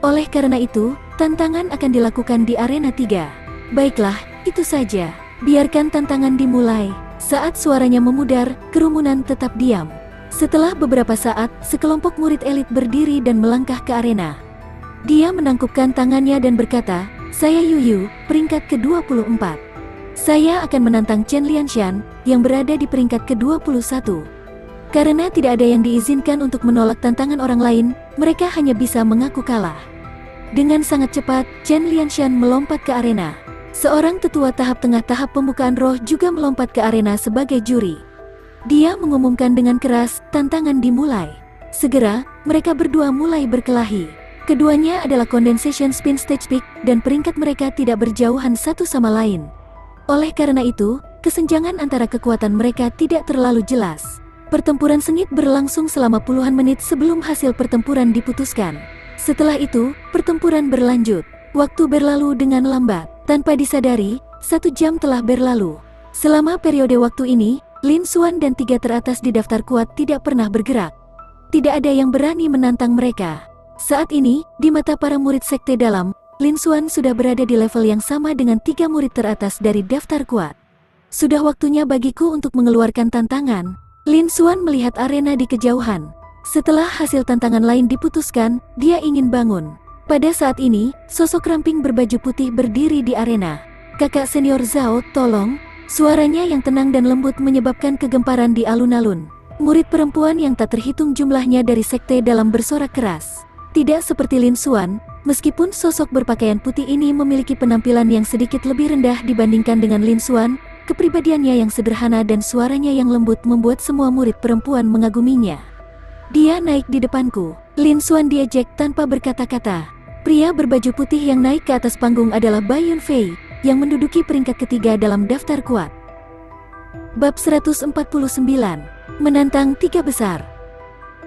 Oleh karena itu, tantangan akan dilakukan di arena 3. Baiklah, itu saja. Biarkan tantangan dimulai. Saat suaranya memudar, kerumunan tetap diam. Setelah beberapa saat, sekelompok murid elit berdiri dan melangkah ke arena. Dia menangkupkan tangannya dan berkata, "Saya Yu, peringkat ke-24. Saya akan menantang Chen Lianshan, yang berada di peringkat ke-21. Karena tidak ada yang diizinkan untuk menolak tantangan orang lain, mereka hanya bisa mengaku kalah." Dengan sangat cepat, Chen Lianshan melompat ke arena. Seorang tetua tahap tengah tahap pembukaan roh juga melompat ke arena sebagai juri. Dia mengumumkan dengan keras, tantangan dimulai. Segera, mereka berdua mulai berkelahi. Keduanya adalah Condensation Spin Stage Peak, dan peringkat mereka tidak berjauhan satu sama lain. Oleh karena itu, kesenjangan antara kekuatan mereka tidak terlalu jelas. Pertempuran sengit berlangsung selama puluhan menit sebelum hasil pertempuran diputuskan. Setelah itu, pertempuran berlanjut. Waktu berlalu dengan lambat. Tanpa disadari, 1 jam telah berlalu. Selama periode waktu ini, Lin Xuan dan 3 teratas di daftar kuat tidak pernah bergerak. Tidak ada yang berani menantang mereka. Saat ini, di mata para murid sekte dalam, Lin Xuan sudah berada di level yang sama dengan 3 murid teratas dari daftar kuat. Sudah waktunya bagiku untuk mengeluarkan tantangan. Lin Xuan melihat arena di kejauhan. Setelah hasil tantangan lain diputuskan, dia ingin bangun. Pada saat ini, sosok ramping berbaju putih berdiri di arena. "Kakak senior Zhao, tolong." Suaranya yang tenang dan lembut menyebabkan kegemparan di alun-alun. Murid perempuan yang tak terhitung jumlahnya dari sekte dalam bersorak keras. Tidak seperti Lin Xuan, meskipun sosok berpakaian putih ini memiliki penampilan yang sedikit lebih rendah dibandingkan dengan Lin Xuan, kepribadiannya yang sederhana dan suaranya yang lembut membuat semua murid perempuan mengaguminya. "Dia naik di depanku." Lin Xuan diejek tanpa berkata-kata. Pria berbaju putih yang naik ke atas panggung adalah Bai Yunfei, yang menduduki peringkat ketiga dalam daftar kuat. Bab 149. Menantang 3 besar.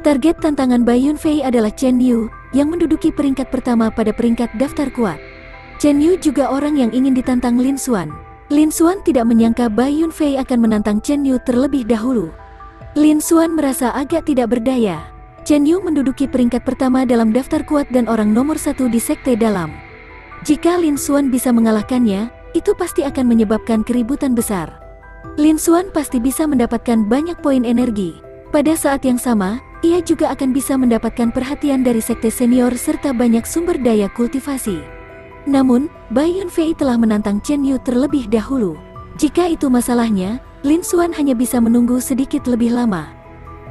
Target tantangan Bai Yunfei adalah Chen Yu, yang menduduki peringkat pertama pada peringkat daftar kuat. Chen Yu juga orang yang ingin ditantang Lin Xuan. Lin Xuan tidak menyangka Bai Yunfei akan menantang Chen Yu terlebih dahulu. Lin Xuan merasa agak tidak berdaya. Chen Yu menduduki peringkat pertama dalam daftar kuat dan orang nomor 1 di sekte dalam. Jika Lin Xuan bisa mengalahkannya, itu pasti akan menyebabkan keributan besar. Lin Xuan pasti bisa mendapatkan banyak poin energi. Pada saat yang sama, ia juga akan bisa mendapatkan perhatian dari sekte senior serta banyak sumber daya kultivasi. Namun, Bai Yunfei telah menantang Chen Yu terlebih dahulu. Jika itu masalahnya, Lin Xuan hanya bisa menunggu sedikit lebih lama.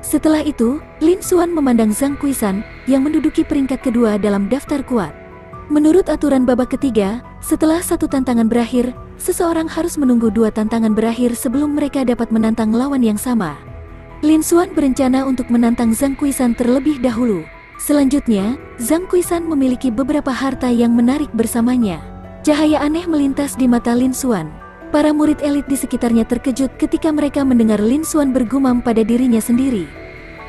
Setelah itu, Lin Xuan memandang Zhang Kuishan, yang menduduki peringkat kedua dalam daftar kuat. Menurut aturan babak ketiga, setelah 1 tantangan berakhir, seseorang harus menunggu 2 tantangan berakhir sebelum mereka dapat menantang lawan yang sama. Lin Xuan berencana untuk menantang Zhang Kuishan terlebih dahulu. Selanjutnya, Zhang Kuishan memiliki beberapa harta yang menarik bersamanya. Cahaya aneh melintas di mata Lin Xuan. Para murid elit di sekitarnya terkejut ketika mereka mendengar Lin Xuan bergumam pada dirinya sendiri.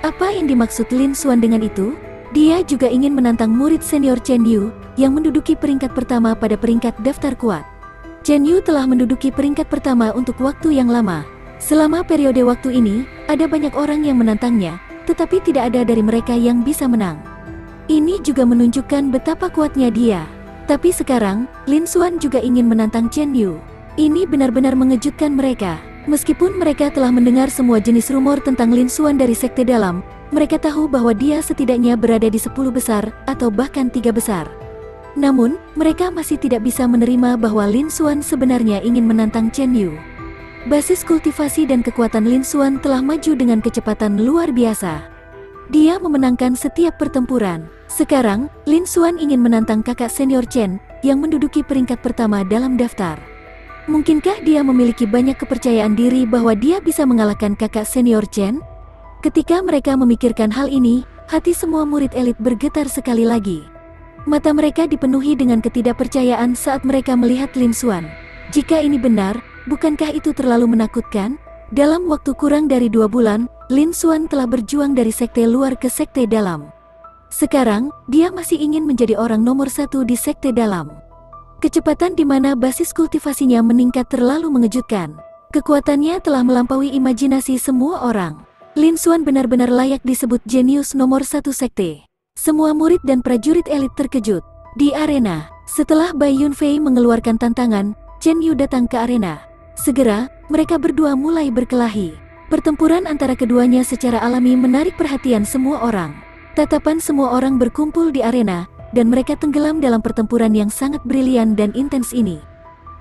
Apa yang dimaksud Lin Xuan dengan itu? Dia juga ingin menantang murid senior Chen Yu, yang menduduki peringkat pertama pada peringkat daftar kuat. Chen Yu telah menduduki peringkat pertama untuk waktu yang lama. Selama periode waktu ini, ada banyak orang yang menantangnya, tetapi tidak ada dari mereka yang bisa menang. Ini juga menunjukkan betapa kuatnya dia. Tapi sekarang, Lin Xuan juga ingin menantang Chen Yu. Ini benar-benar mengejutkan mereka. Meskipun mereka telah mendengar semua jenis rumor tentang Lin Xuan dari sekte dalam, mereka tahu bahwa dia setidaknya berada di 10 besar, atau bahkan 3 besar. Namun, mereka masih tidak bisa menerima bahwa Lin Xuan sebenarnya ingin menantang Chen Yu. Basis kultivasi dan kekuatan Lin Xuan telah maju dengan kecepatan luar biasa. Dia memenangkan setiap pertempuran. Sekarang, Lin Xuan ingin menantang kakak senior Chen, yang menduduki peringkat pertama dalam daftar. Mungkinkah dia memiliki banyak kepercayaan diri bahwa dia bisa mengalahkan kakak senior Chen? Ketika mereka memikirkan hal ini, hati semua murid elit bergetar sekali lagi. Mata mereka dipenuhi dengan ketidakpercayaan saat mereka melihat Lin Xuan. Jika ini benar, bukankah itu terlalu menakutkan? Dalam waktu kurang dari 2 bulan, Lin Xuan telah berjuang dari sekte luar ke sekte dalam. Sekarang, dia masih ingin menjadi orang nomor 1 di sekte dalam. Kecepatan di mana basis kultivasinya meningkat terlalu mengejutkan. Kekuatannya telah melampaui imajinasi semua orang. Lin Xuan benar-benar layak disebut jenius nomor 1 sekte. Semua murid dan prajurit elit terkejut. Di arena, setelah Bai Yunfei mengeluarkan tantangan, Chen Yu datang ke arena. Segera, mereka berdua mulai berkelahi. Pertempuran antara keduanya secara alami menarik perhatian semua orang. Tatapan semua orang berkumpul di arena, dan mereka tenggelam dalam pertempuran yang sangat brilian dan intens ini.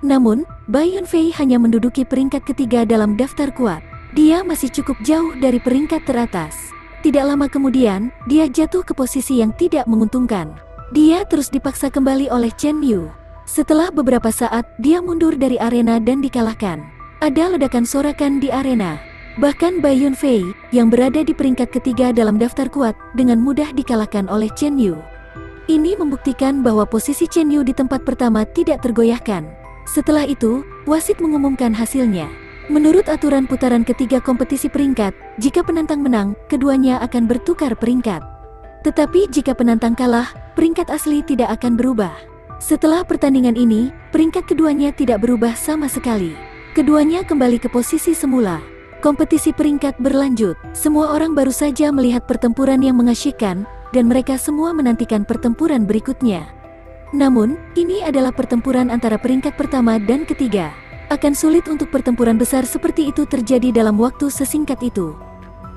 Namun, Bai Yunfei hanya menduduki peringkat ketiga dalam daftar kuat. Dia masih cukup jauh dari peringkat teratas. Tidak lama kemudian, dia jatuh ke posisi yang tidak menguntungkan. Dia terus dipaksa kembali oleh Chen Yu. Setelah beberapa saat, dia mundur dari arena dan dikalahkan. Ada ledakan sorakan di arena. Bahkan Bai Yunfei, yang berada di peringkat ketiga dalam daftar kuat, dengan mudah dikalahkan oleh Chen Yu. Ini membuktikan bahwa posisi Chen Yu di tempat pertama tidak tergoyahkan. Setelah itu, wasit mengumumkan hasilnya. Menurut aturan putaran ketiga kompetisi peringkat, jika penantang menang, keduanya akan bertukar peringkat. Tetapi jika penantang kalah, peringkat asli tidak akan berubah. Setelah pertandingan ini, peringkat keduanya tidak berubah sama sekali. Keduanya kembali ke posisi semula. Kompetisi peringkat berlanjut. Semua orang baru saja melihat pertempuran yang mengasyikkan, dan mereka semua menantikan pertempuran berikutnya. Namun, ini adalah pertempuran antara peringkat pertama dan ketiga. Akan sulit untuk pertempuran besar seperti itu terjadi dalam waktu sesingkat itu.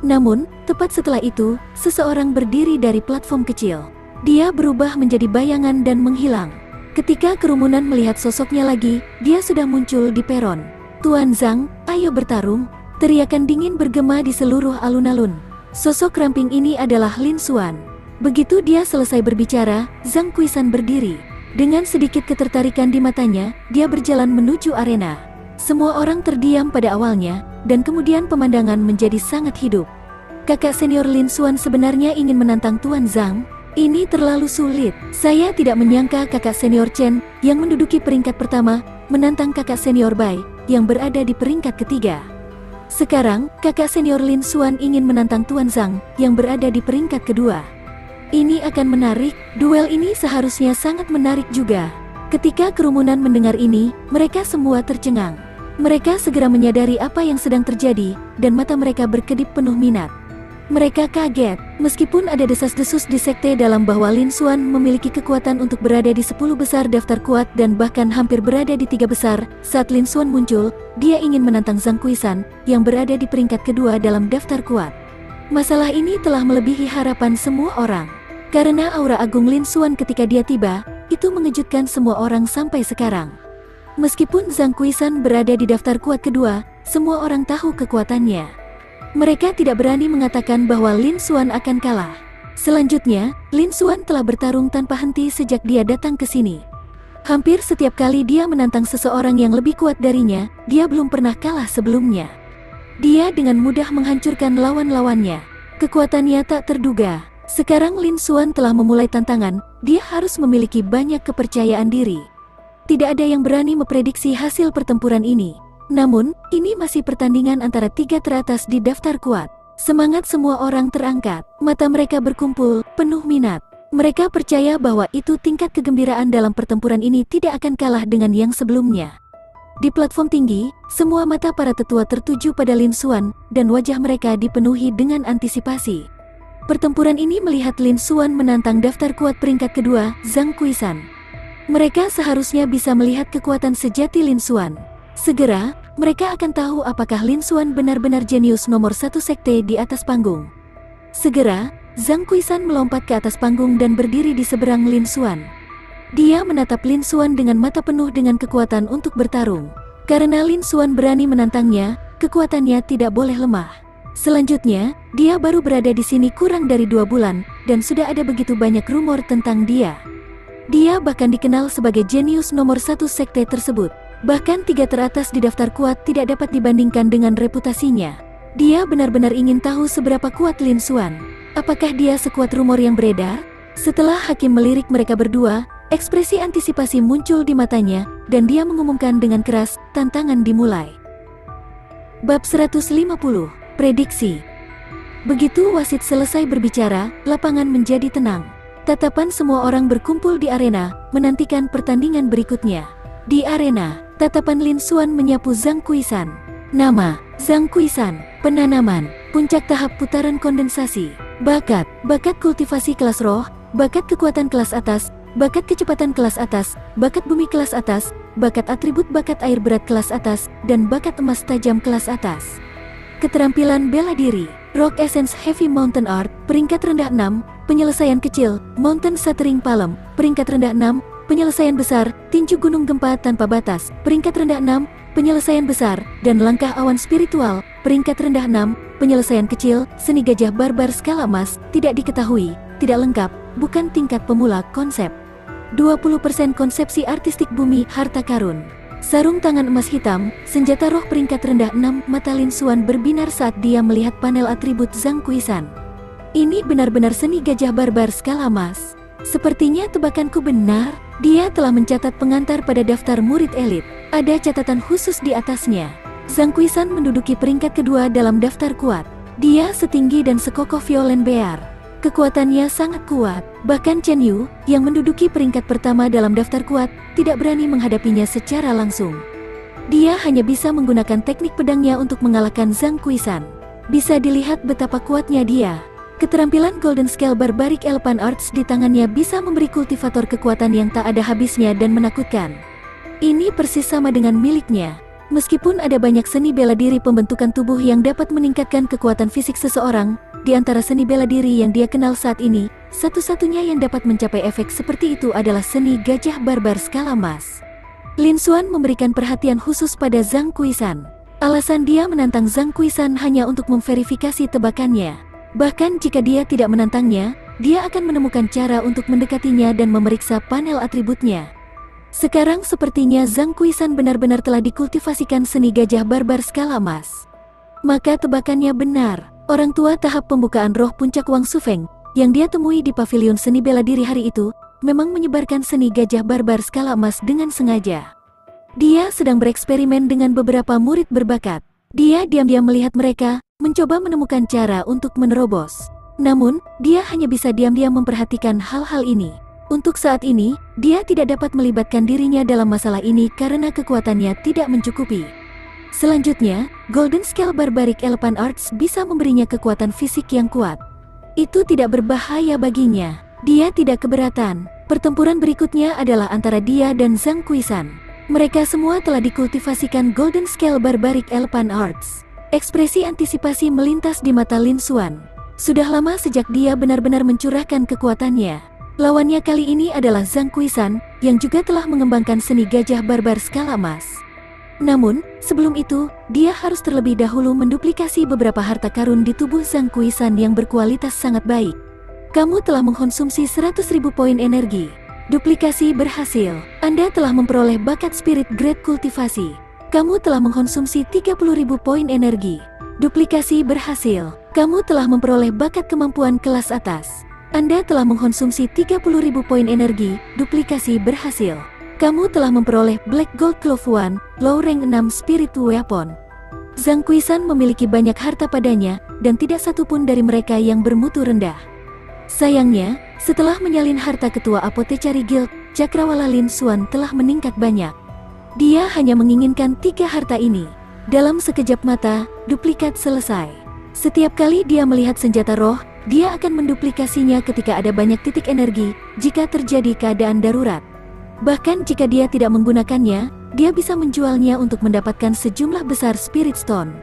Namun, tepat setelah itu, seseorang berdiri dari platform kecil. Dia berubah menjadi bayangan dan menghilang. Ketika kerumunan melihat sosoknya lagi, dia sudah muncul di peron. "Tuan Zhang, ayo bertarung!" Teriakan dingin bergema di seluruh alun-alun. Sosok ramping ini adalah Lin Xuan. Begitu dia selesai berbicara, Zhang Qisan berdiri. Dengan sedikit ketertarikan di matanya, dia berjalan menuju arena. Semua orang terdiam pada awalnya, dan kemudian pemandangan menjadi sangat hidup. Kakak senior Lin Xuan sebenarnya ingin menantang Tuan Zhang. Ini terlalu sulit. Saya tidak menyangka kakak senior Chen, yang menduduki peringkat pertama, menantang kakak senior Bai, yang berada di peringkat ketiga. Sekarang, kakak senior Lin Xuan ingin menantang Tuan Zhang, yang berada di peringkat kedua. Ini akan menarik, duel ini seharusnya sangat menarik juga. Ketika kerumunan mendengar ini, mereka semua tercengang. Mereka segera menyadari apa yang sedang terjadi, dan mata mereka berkedip penuh minat. Mereka kaget, meskipun ada desas-desus di sekte dalam bahwa Lin Xuan memiliki kekuatan untuk berada di 10 besar daftar kuat dan bahkan hampir berada di 3 besar. Saat Lin Xuan muncul, dia ingin menantang Zhang Qisan, yang berada di peringkat kedua dalam daftar kuat. Masalah ini telah melebihi harapan semua orang. Karena aura agung Lin Xuan ketika dia tiba, itu mengejutkan semua orang sampai sekarang. Meskipun Zhang Qisan berada di daftar kuat kedua, semua orang tahu kekuatannya. Mereka tidak berani mengatakan bahwa Lin Xuan akan kalah. Selanjutnya, Lin Xuan telah bertarung tanpa henti sejak dia datang ke sini. Hampir setiap kali dia menantang seseorang yang lebih kuat darinya, dia belum pernah kalah sebelumnya. Dia dengan mudah menghancurkan lawan-lawannya. Kekuatannya tak terduga. Sekarang Lin Xuan telah memulai tantangan, dia harus memiliki banyak kepercayaan diri. Tidak ada yang berani memprediksi hasil pertempuran ini. Namun, ini masih pertandingan antara 3 teratas di daftar kuat. Semangat semua orang terangkat, mata mereka berkumpul, penuh minat. Mereka percaya bahwa itu tingkat kegembiraan dalam pertempuran ini tidak akan kalah dengan yang sebelumnya. Di platform tinggi, semua mata para tetua tertuju pada Lin Xuan, dan wajah mereka dipenuhi dengan antisipasi. Pertempuran ini melihat Lin Xuan menantang daftar kuat peringkat kedua, Zhang Qisan. Mereka seharusnya bisa melihat kekuatan sejati Lin Xuan. Segera, mereka akan tahu apakah Lin Xuan benar-benar jenius nomor 1 sekte di atas panggung. Segera, Zhang Qisan melompat ke atas panggung dan berdiri di seberang Lin Xuan. Dia menatap Lin Xuan dengan mata penuh dengan kekuatan untuk bertarung. Karena Lin Xuan berani menantangnya, kekuatannya tidak boleh lemah. Selanjutnya, dia baru berada di sini kurang dari 2 bulan, dan sudah ada begitu banyak rumor tentang dia. Dia bahkan dikenal sebagai jenius nomor 1 sekte tersebut. Bahkan 3 teratas di daftar kuat tidak dapat dibandingkan dengan reputasinya. Dia benar-benar ingin tahu seberapa kuat Lin Xuan. Apakah dia sekuat rumor yang beredar? Setelah hakim melirik mereka berdua, ekspresi antisipasi muncul di matanya, dan dia mengumumkan dengan keras, tantangan dimulai. Bab 150. Prediksi. Begitu wasit selesai berbicara, lapangan menjadi tenang. Tatapan semua orang berkumpul di arena, menantikan pertandingan berikutnya. Di arena, tatapan Lin Xuan menyapu Zhang Qisan. Nama, Zhang Qisan. Penanaman, puncak tahap putaran kondensasi. Bakat, bakat kultivasi kelas roh, bakat kekuatan kelas atas, bakat kecepatan kelas atas, bakat bumi kelas atas, bakat atribut bakat air berat kelas atas, dan bakat emas tajam kelas atas. Keterampilan bela diri, Rock Essence Heavy Mountain Art, peringkat rendah 6, penyelesaian kecil, Mountain Shattering Palm, peringkat rendah 6, penyelesaian besar, tinju gunung gempa tanpa batas, peringkat rendah 6, penyelesaian besar, dan langkah awan spiritual, peringkat rendah 6, penyelesaian kecil, seni gajah barbar skala emas, tidak diketahui, tidak lengkap, bukan tingkat pemula konsep. 20% konsepsi artistik bumi harta karun. Sarung tangan emas hitam, senjata roh peringkat rendah 6, mata Lin Xuan berbinar saat dia melihat panel atribut Zhang Kuishan. Ini benar-benar seni gajah barbar skala emas. Sepertinya tebakanku benar, dia telah mencatat pengantar pada daftar murid elit. Ada catatan khusus di atasnya. Zhang Kuishan menduduki peringkat kedua dalam daftar kuat. Dia setinggi dan sekokoh Violent Bear. Kekuatannya sangat kuat, bahkan Chen Yu, yang menduduki peringkat pertama dalam daftar kuat, tidak berani menghadapinya secara langsung. Dia hanya bisa menggunakan teknik pedangnya untuk mengalahkan Zhang Kuishan. Bisa dilihat betapa kuatnya dia. Keterampilan Golden Scale Barbaric Elephant Arts di tangannya bisa memberi kultivator kekuatan yang tak ada habisnya dan menakutkan. Ini persis sama dengan miliknya. Meskipun ada banyak seni bela diri pembentukan tubuh yang dapat meningkatkan kekuatan fisik seseorang, di antara seni bela diri yang dia kenal saat ini, satu-satunya yang dapat mencapai efek seperti itu adalah seni gajah barbar skala emas. Lin Xuan memberikan perhatian khusus pada Zhang Kuishan. Alasan dia menantang Zhang Kuishan hanya untuk memverifikasi tebakannya. Bahkan jika dia tidak menantangnya, dia akan menemukan cara untuk mendekatinya dan memeriksa panel atributnya. Sekarang sepertinya Zhang Kuishan benar-benar telah dikultivasikan seni gajah barbar skala emas. Maka tebakannya benar, orang tua tahap pembukaan roh puncak Wang Sufeng, yang dia temui di pavilion seni bela diri hari itu, memang menyebarkan seni gajah barbar skala emas dengan sengaja. Dia sedang bereksperimen dengan beberapa murid berbakat. Dia diam-diam melihat mereka, mencoba menemukan cara untuk menerobos. Namun, dia hanya bisa diam-diam memperhatikan hal-hal ini. Untuk saat ini, dia tidak dapat melibatkan dirinya dalam masalah ini karena kekuatannya tidak mencukupi. Selanjutnya, Golden Scale Barbaric Elephant Arts bisa memberinya kekuatan fisik yang kuat. Itu tidak berbahaya baginya. Dia tidak keberatan. Pertempuran berikutnya adalah antara dia dan Zhang Kuishan. Mereka semua telah dikultivasikan Golden Scale Barbaric Elephant Arts. Ekspresi antisipasi melintas di mata Lin Xuan. Sudah lama sejak dia benar-benar mencurahkan kekuatannya. Lawannya kali ini adalah Zhang Kuishan, yang juga telah mengembangkan seni gajah barbar skala emas. Namun, sebelum itu, dia harus terlebih dahulu menduplikasi beberapa harta karun di tubuh Zhang Kuishan yang berkualitas sangat baik. Kamu telah mengkonsumsi 100.000 poin energi. Duplikasi berhasil. Anda telah memperoleh bakat spirit grade kultivasi. Kamu telah mengkonsumsi 30.000 poin energi. Duplikasi berhasil. Kamu telah memperoleh bakat kemampuan kelas atas. Anda telah mengkonsumsi 30.000 poin energi, duplikasi berhasil. Kamu telah memperoleh Black Gold Clove 1, Low Rank 6 Spirit Weapon. Zhang Kuishan memiliki banyak harta padanya, dan tidak satupun dari mereka yang bermutu rendah. Sayangnya, setelah menyalin harta ketua Apothecary Guild, Cakrawala Lin Xuan telah meningkat banyak. Dia hanya menginginkan 3 harta ini. Dalam sekejap mata, duplikat selesai. Setiap kali dia melihat senjata roh, dia akan menduplikasinya ketika ada banyak titik energi, jika terjadi keadaan darurat. Bahkan jika dia tidak menggunakannya, dia bisa menjualnya untuk mendapatkan sejumlah besar Spirit Stone.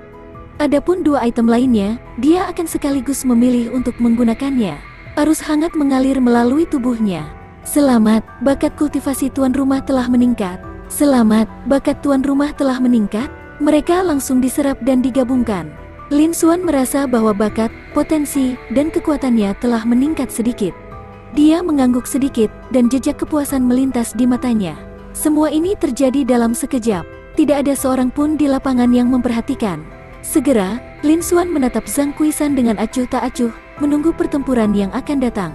Adapun 2 item lainnya, dia akan sekaligus memilih untuk menggunakannya. Arus hangat mengalir melalui tubuhnya. Selamat, bakat kultivasi tuan rumah telah meningkat. Selamat, bakat tuan rumah telah meningkat. Mereka langsung diserap dan digabungkan. Lin Xuan merasa bahwa bakat, potensi, dan kekuatannya telah meningkat sedikit. Dia mengangguk sedikit, dan jejak kepuasan melintas di matanya. Semua ini terjadi dalam sekejap. Tidak ada seorang pun di lapangan yang memperhatikan. Segera, Lin Xuan menatap Zhang Kuishan dengan acuh tak acuh, menunggu pertempuran yang akan datang.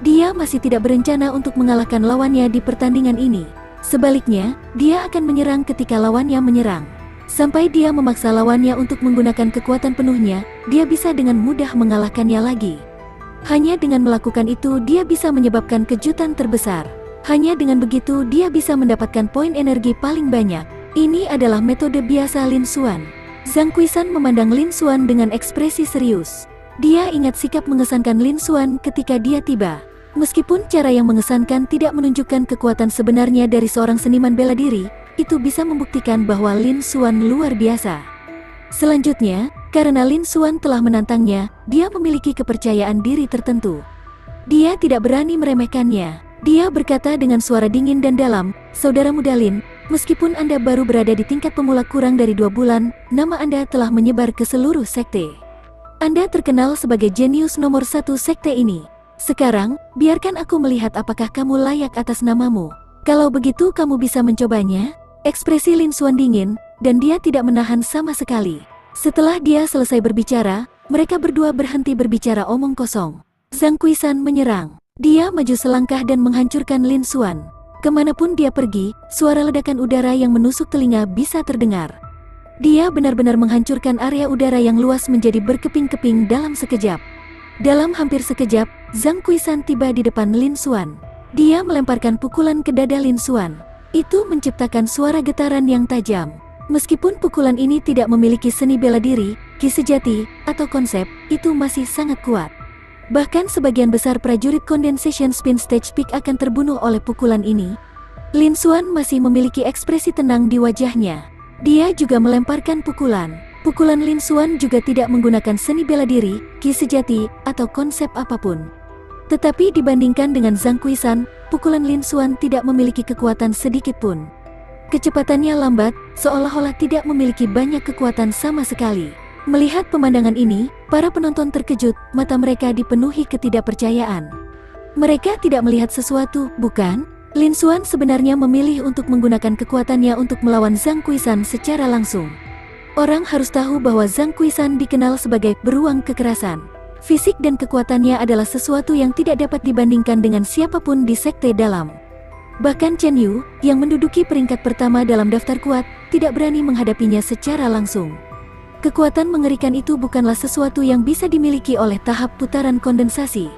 Dia masih tidak berencana untuk mengalahkan lawannya di pertandingan ini. Sebaliknya, dia akan menyerang ketika lawannya menyerang. Sampai dia memaksa lawannya untuk menggunakan kekuatan penuhnya, dia bisa dengan mudah mengalahkannya lagi. Hanya dengan melakukan itu dia bisa menyebabkan kejutan terbesar. Hanya dengan begitu dia bisa mendapatkan poin energi paling banyak. Ini adalah metode biasa Lin Xuan. Zhang Kuishan memandang Lin Xuan dengan ekspresi serius. Dia ingat sikap mengesankan Lin Xuan ketika dia tiba. Meskipun cara yang mengesankan tidak menunjukkan kekuatan sebenarnya dari seorang seniman bela diri, itu bisa membuktikan bahwa Lin Xuan luar biasa. Selanjutnya, Karena Lin Xuan telah menantangnya, dia memiliki kepercayaan diri tertentu. Dia tidak berani meremehkannya. Dia berkata dengan suara dingin dan dalam, "Saudara muda Lin, meskipun Anda baru berada di tingkat pemula kurang dari 2 bulan, nama Anda telah menyebar ke seluruh sekte. Anda terkenal sebagai jenius nomor 1 sekte ini. Sekarang, biarkan aku melihat apakah kamu layak atas namamu. Kalau begitu kamu bisa mencobanya." Ekspresi Lin Xuan dingin, dan dia tidak menahan sama sekali. Setelah dia selesai berbicara, mereka berdua berhenti berbicara omong kosong. Zhang Kuishan menyerang. Dia maju selangkah dan menghancurkan Lin Xuan. Kemanapun dia pergi, suara ledakan udara yang menusuk telinga bisa terdengar. Dia benar-benar menghancurkan area udara yang luas menjadi berkeping-keping dalam sekejap. Dalam hampir sekejap, Zhang Kuishan tiba di depan Lin Xuan. Dia melemparkan pukulan ke dada Lin Xuan. Itu menciptakan suara getaran yang tajam. Meskipun pukulan ini tidak memiliki seni bela diri, ki sejati, atau konsep, itu masih sangat kuat. Bahkan sebagian besar prajurit Condensation Spin Stage Peak akan terbunuh oleh pukulan ini. Lin Xuan masih memiliki ekspresi tenang di wajahnya. Dia juga melemparkan pukulan. Pukulan Lin Xuan juga tidak menggunakan seni bela diri, ki sejati, atau konsep apapun. Tetapi dibandingkan dengan Zhang Kuishan, pukulan Lin Xuan tidak memiliki kekuatan sedikit pun. Kecepatannya lambat, seolah-olah tidak memiliki banyak kekuatan sama sekali. Melihat pemandangan ini, para penonton terkejut, mata mereka dipenuhi ketidakpercayaan. Mereka tidak melihat sesuatu, bukan? Lin Xuan sebenarnya memilih untuk menggunakan kekuatannya untuk melawan Zhang Kuishan secara langsung. Orang harus tahu bahwa Zhang Kuishan dikenal sebagai beruang kekerasan. Fisik dan kekuatannya adalah sesuatu yang tidak dapat dibandingkan dengan siapapun di sekte dalam. Bahkan Chen Yu, yang menduduki peringkat pertama dalam daftar kuat, tidak berani menghadapinya secara langsung. Kekuatan mengerikan itu bukanlah sesuatu yang bisa dimiliki oleh tahap putaran kondensasi.